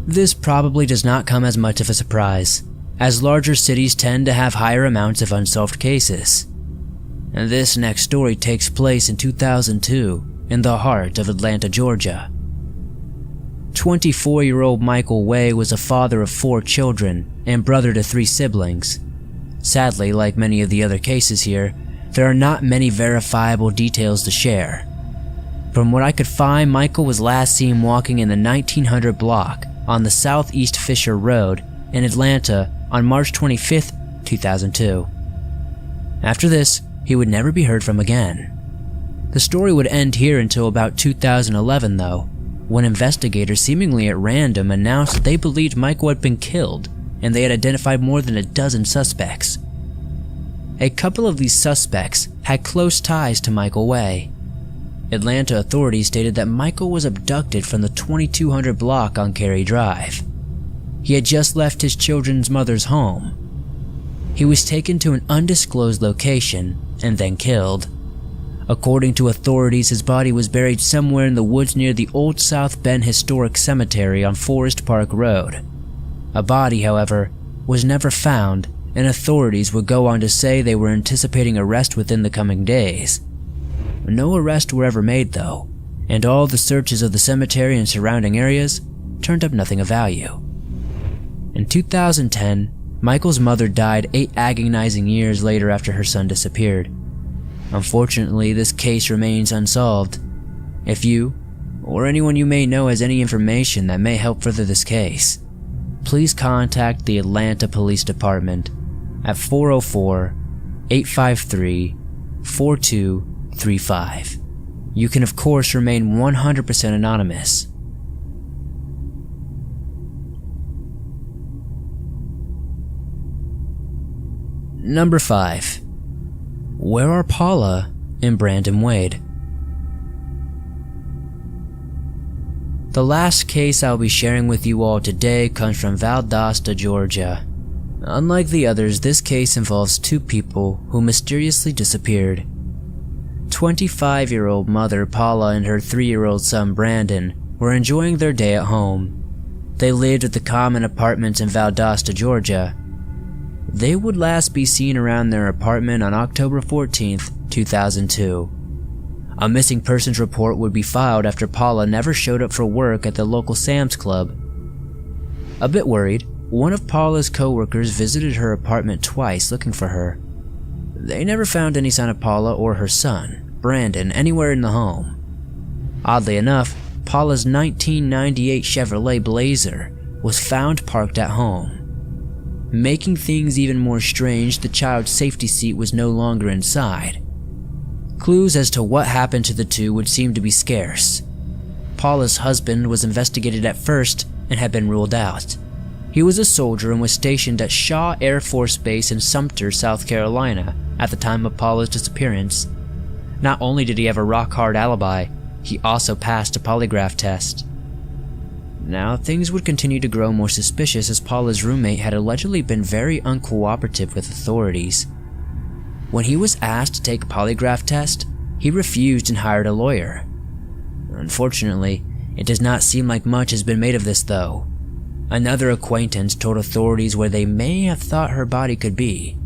This probably does not come as much of a surprise, as larger cities tend to have higher amounts of unsolved cases. And this next story takes place in 2002 in the heart of Atlanta, Georgia. 24-year-old Michael Way was a father of 4 children and brother to 3 siblings. Sadly, like many of the other cases here, there are not many verifiable details to share. From what I could find, Michael was last seen walking in the 1900 block on the Southeast Fisher Road in Atlanta on March 25, 2002. After this, he would never be heard from again. The story would end here until about 2011 though, when investigators seemingly at random announced that they believed Michael had been killed and they had identified more than a dozen suspects. A couple of these suspects had close ties to Michael Way. Atlanta authorities stated that Michael was abducted from the 2200 block on Cary Drive. He had just left his children's mother's home. He was taken to an undisclosed location and then killed. According to authorities, his body was buried somewhere in the woods near the Old South Bend Historic Cemetery on Forest Park Road. A body, however, was never found, and authorities would go on to say they were anticipating arrest within the coming days. No arrests were ever made though, and all the searches of the cemetery and surrounding areas turned up nothing of value. In 2010, Michael's mother died 8 agonizing years later after her son disappeared. Unfortunately, this case remains unsolved. If you, or anyone you may know has any information that may help further this case, please contact the Atlanta Police Department at 404-853-4235. You can of course remain 100% anonymous. Number 5. Where are Paula and Brandon Wade? The last case I'll be sharing with you all today comes from Valdosta, Georgia. Unlike the others, this case involves two people who mysteriously disappeared. 25-year-old mother Paula and her 3-year-old son Brandon were enjoying their day at home. They lived at the common apartments in Valdosta, Georgia. They would last be seen around their apartment on October 14th, 2002. A missing persons report would be filed after Paula never showed up for work at the local Sam's Club. A bit worried, one of Paula's co-workers visited her apartment twice looking for her. They never found any sign of Paula or her son, Brandon, anywhere in the home. Oddly enough, Paula's 1998 Chevrolet Blazer was found parked at home. Making things even more strange, the child's safety seat was no longer inside. Clues as to what happened to the two would seem to be scarce. Paula's husband was investigated at first and had been ruled out. He was a soldier and was stationed at Shaw Air Force Base in Sumter, South Carolina at the time of Paula's disappearance. Not only did he have a rock-hard alibi, he also passed a polygraph test. Now, things would continue to grow more suspicious as Paula's roommate had allegedly been very uncooperative with authorities. When he was asked to take a polygraph test, he refused and hired a lawyer. Unfortunately, it does not seem like much has been made of this though. Another acquaintance told authorities where they may have thought her body could be,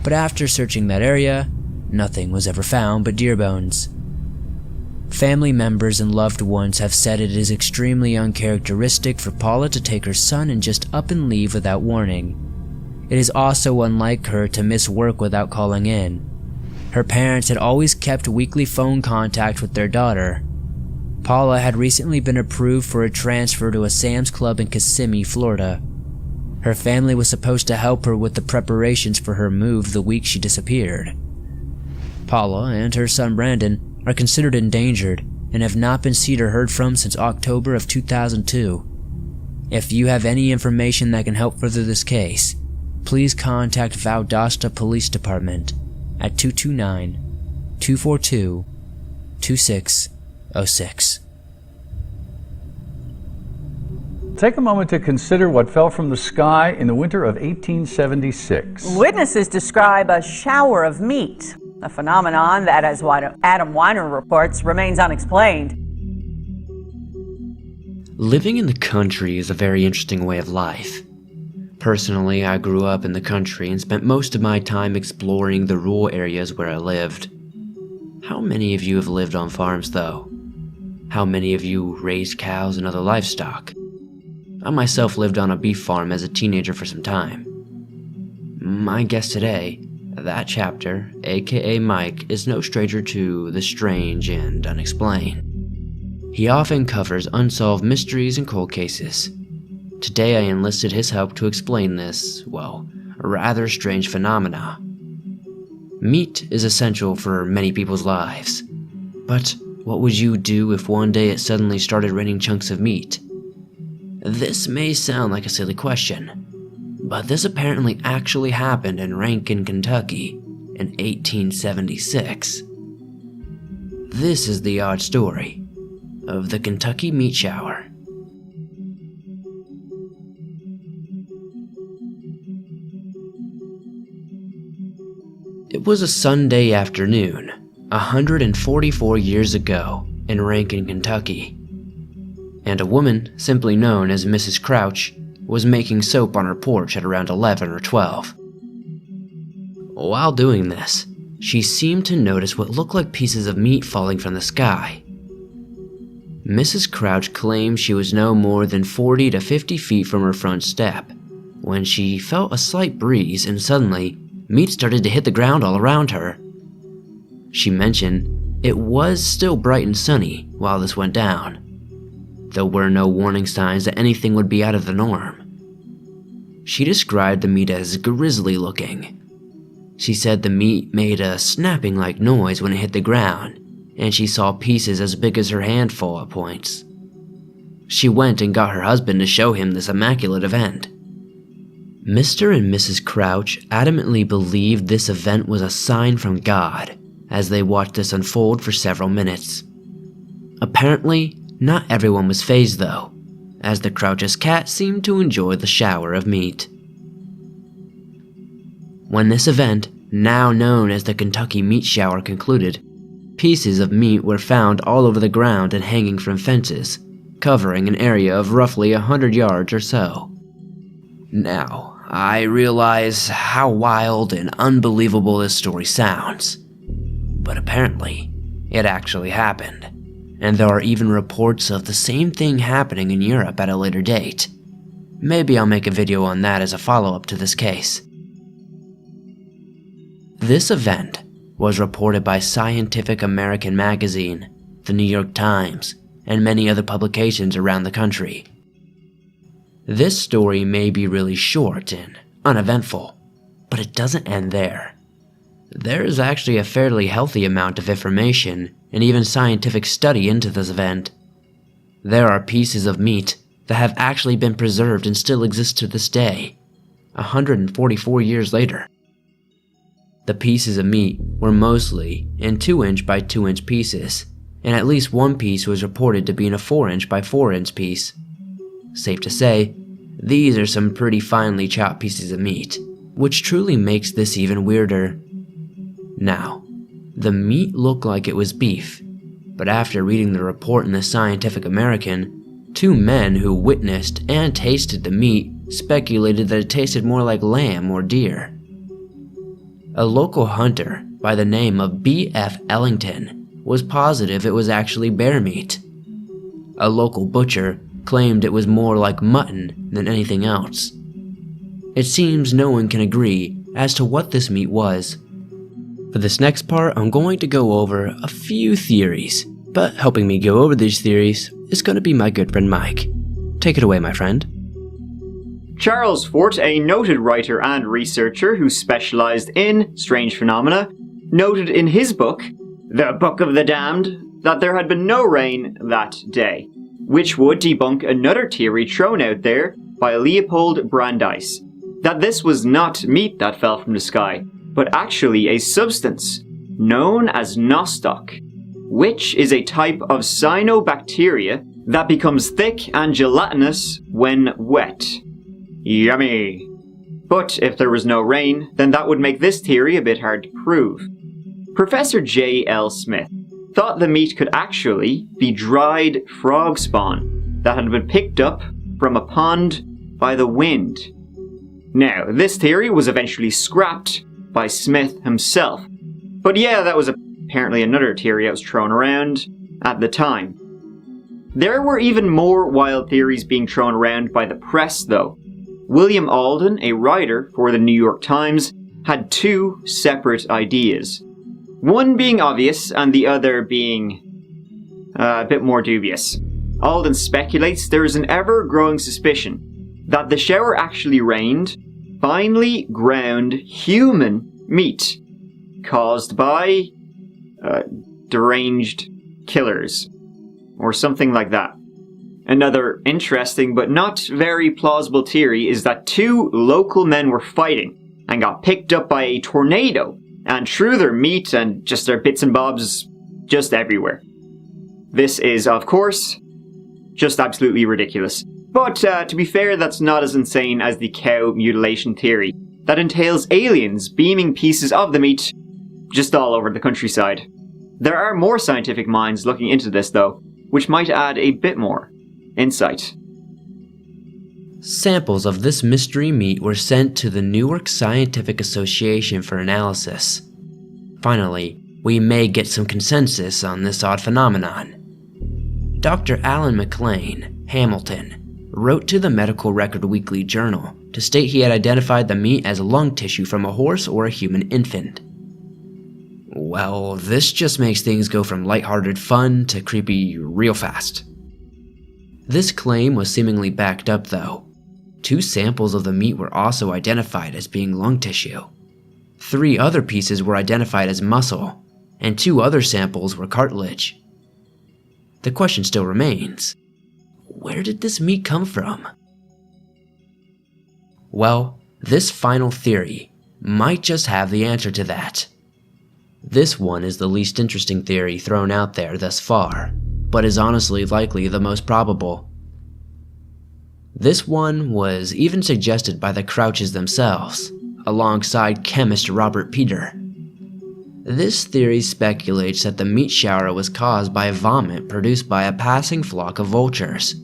but after searching that area, nothing was ever found but deer bones. Family members and loved ones have said it is extremely uncharacteristic for Paula to take her son and just up and leave without warning. It is also unlike her to miss work without calling in. Her parents had always kept weekly phone contact with their daughter. Paula had recently been approved for a transfer to a Sam's Club in Kissimmee, Florida. Her family was supposed to help her with the preparations for her move the week she disappeared. Paula and her son Brandon are considered endangered and have not been seen or heard from since October of 2002. If you have any information that can help further this case, please contact Valdosta Police Department at 229-242-2606. Take a moment to consider what fell from the sky in the winter of 1876. Witnesses describe a shower of meat, a phenomenon that, as Adam Weiner reports, remains unexplained. Living in the country is a very interesting way of life. Personally, I grew up in the country and spent most of my time exploring the rural areas where I lived. How many of you have lived on farms, though? How many of you raised cows and other livestock? I myself lived on a beef farm as a teenager for some time. My guest today, that chapter, aka Mike, is no stranger to the strange and unexplained. He often covers unsolved mysteries and cold cases. Today I enlisted his help to explain this, well, rather strange phenomena. Meat is essential for many people's lives. But what would you do if one day it suddenly started raining chunks of meat? This may sound like a silly question, but this apparently actually happened in Rankin, Kentucky in 1876. This is the odd story of the Kentucky meat shower. It was a Sunday afternoon, 144 years ago in Rankin, Kentucky, and a woman, simply known as Mrs. Crouch, was making soap on her porch at around 11 or 12. While doing this, she seemed to notice what looked like pieces of meat falling from the sky. Mrs. Crouch claimed she was no more than 40 to 50 feet from her front step when she felt a slight breeze and suddenly meat started to hit the ground all around her. She mentioned it was still bright and sunny while this went down, There were no warning signs that anything would be out of the norm. She described the meat as grisly looking. She said the meat made a snapping-like noise when it hit the ground, and she saw pieces as big as her handful at points. She went and got her husband to show him this immaculate event. Mr. and Mrs. Crouch adamantly believed this event was a sign from God as they watched this unfold for several minutes. Apparently, not everyone was fazed though, as the Crouch's cat seemed to enjoy the shower of meat. When this event, now known as the Kentucky Meat Shower, concluded, pieces of meat were found all over the ground and hanging from fences, covering an area of roughly 100 yards or so. Now, I realize how wild and unbelievable this story sounds, but apparently, it actually happened, and there are even reports of the same thing happening in Europe at a later date. Maybe I'll make a video on that as a follow-up to this case. This event was reported by Scientific American magazine, the New York Times, and many other publications around the country. This story may be really short and uneventful, but it doesn't end there. There is actually a fairly healthy amount of information and even scientific study into this event. There are pieces of meat that have actually been preserved and still exist to this day, 144 years later. The pieces of meat were mostly in 2-inch by 2-inch pieces, and at least one piece was reported to be in a 4-inch by 4-inch piece. Safe to say, these are some pretty finely chopped pieces of meat, which truly makes this even weirder. Now, the meat looked like it was beef, but after reading the report in the Scientific American, 2 men who witnessed and tasted the meat speculated that it tasted more like lamb or deer. A local hunter by the name of B.F. Ellington was positive it was actually bear meat. A local butcher claimed it was more like mutton than anything else. It seems no one can agree as to what this meat was. For this next part, I'm going to go over a few theories, but helping me go over these theories is going to be my good friend Mike. Take it away, my friend. Charles Fort, a noted writer and researcher who specialized in strange phenomena, noted in his book, The Book of the Damned, that there had been no rain that day, which would debunk another theory thrown out there by Leopold Brandeis, that this was not meat that fell from the sky, but actually a substance known as nostoc, which is a type of cyanobacteria that becomes thick and gelatinous when wet. Yummy! But if there was no rain, then that would make this theory a bit hard to prove. Professor J.L. Smith thought the meat could actually be dried frog spawn that had been picked up from a pond by the wind. Now, this theory was eventually scrapped by Smith himself. But yeah, that was apparently another theory that was thrown around at the time. There were even more wild theories being thrown around by the press though. William Alden, a writer for the New York Times, had 2 separate ideas. One being obvious and the other being a bit more dubious. Alden speculates there is an ever-growing suspicion that the shower actually rained finely ground human meat caused by deranged killers or something like that. Another interesting but not very plausible theory is that 2 local men were fighting and got picked up by a tornado and threw their meat and just their bits and bobs just everywhere. This is, of course, just absolutely ridiculous. But to be fair, that's not as insane as the cow mutilation theory that entails aliens beaming pieces of the meat just all over the countryside. There are more scientific minds looking into this though, which might add a bit more insight. Samples of this mystery meat were sent to the Newark Scientific Association for analysis. Finally, we may get some consensus on this odd phenomenon. Dr. Alan McLean, Hamilton, wrote to the Medical Record Weekly Journal to state he had identified the meat as lung tissue from a horse or a human infant. Well, this just makes things go from lighthearted fun to creepy real fast. This claim was seemingly backed up though. 2 samples of the meat were also identified as being lung tissue. 3 other pieces were identified as muscle, and 2 other samples were cartilage. The question still remains, where did this meat come from? Well, this final theory might just have the answer to that. This one is the least interesting theory thrown out there thus far, but is honestly likely the most probable. This one was even suggested by the Crouches themselves, alongside chemist Robert Peter. This theory speculates that the meat shower was caused by vomit produced by a passing flock of vultures.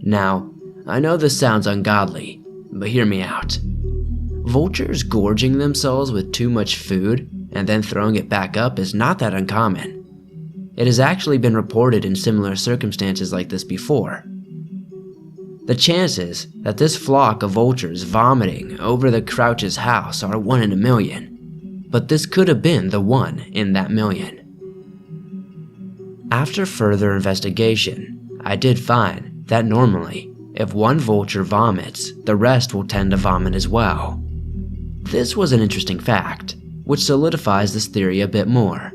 Now, I know this sounds ungodly, but hear me out. Vultures gorging themselves with too much food and then throwing it back up is not that uncommon. It has actually been reported in similar circumstances like this before. The chances that this flock of vultures vomiting over the Crouch's house are 1 in a million, but this could have been the 1 in that million. After further investigation, I did find that normally, if 1 vulture vomits, the rest will tend to vomit as well. This was an interesting fact, which solidifies this theory a bit more.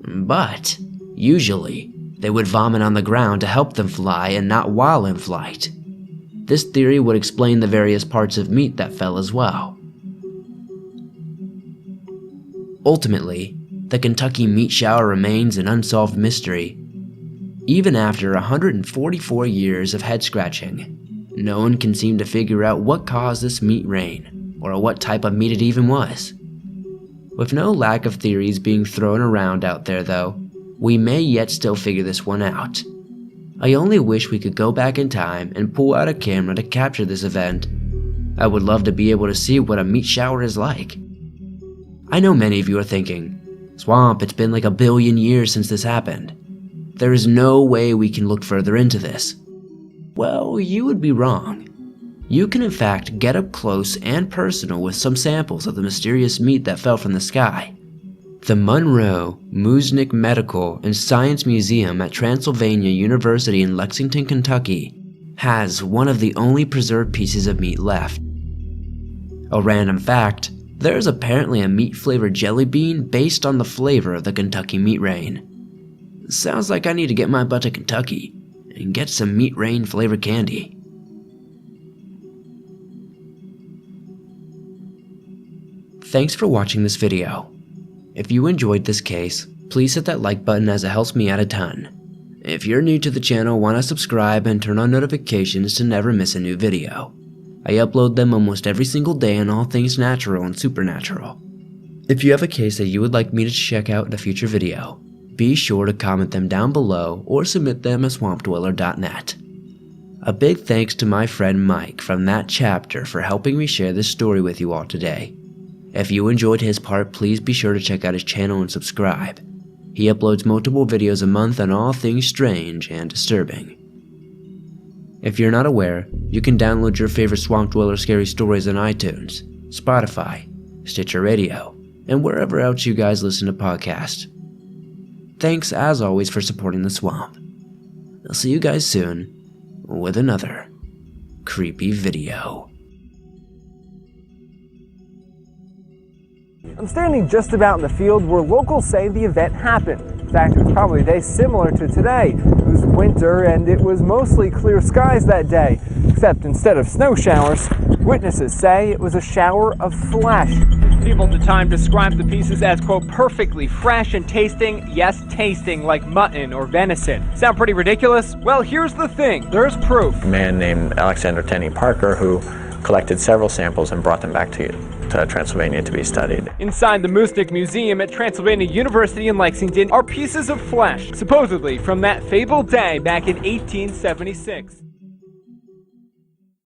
But, usually, they would vomit on the ground to help them fly and not while in flight. This theory would explain the various parts of meat that fell as well. Ultimately, the Kentucky meat shower remains an unsolved mystery. Even after 144 years of head-scratching, no one can seem to figure out what caused this meat rain, or what type of meat it even was. With no lack of theories being thrown around out there though, we may yet still figure this one out. I only wish we could go back in time and pull out a camera to capture this event. I would love to be able to see what a meat shower is like. I know many of you are thinking, Swamp, it's been like 1 billion years since this happened. There is no way we can look further into this. Well, you would be wrong. You can in fact get up close and personal with some samples of the mysterious meat that fell from the sky. The Monroe Musnick Medical and Science Museum at Transylvania University in Lexington, Kentucky, has one of the only preserved pieces of meat left. A random fact, there is apparently a meat-flavored jelly bean based on the flavor of the Kentucky meat rain. Sounds like I need to get my butt to Kentucky and get some meat rain flavored candy. Thanks for watching this video. If you enjoyed this case, please hit that like button as it helps me out a ton. If you're new to the channel, want to subscribe and turn on notifications to never miss a new video. I upload them almost every single day on all things natural and supernatural. If you have a case that you would like me to check out in a future video, be sure to comment them down below or submit them at swampdweller.net. A big thanks to my friend Mike from that chapter for helping me share this story with you all today. If you enjoyed his part, please be sure to check out his channel and subscribe. He uploads multiple videos a month on all things strange and disturbing. If you're not aware, you can download your favorite Swamp Dweller scary stories on iTunes, Spotify, Stitcher Radio, and wherever else you guys listen to podcasts. Thanks as always for supporting the Swamp. I'll see you guys soon with another creepy video. I'm standing just about in the field where locals say the event happened. In fact, it was probably a day similar to today. It was winter and it was mostly clear skies that day, except instead of snow showers, witnesses say it was a shower of flesh. People at the time described the pieces as, quote, perfectly fresh and tasting, yes, tasting like mutton or venison. Sound pretty ridiculous? Well, here's the thing. There's proof. A man named Alexander Tenney Parker who collected several samples and brought them back to Transylvania to be studied. Inside the Musnick Museum at Transylvania University in Lexington are pieces of flesh, supposedly from that fabled day back in 1876.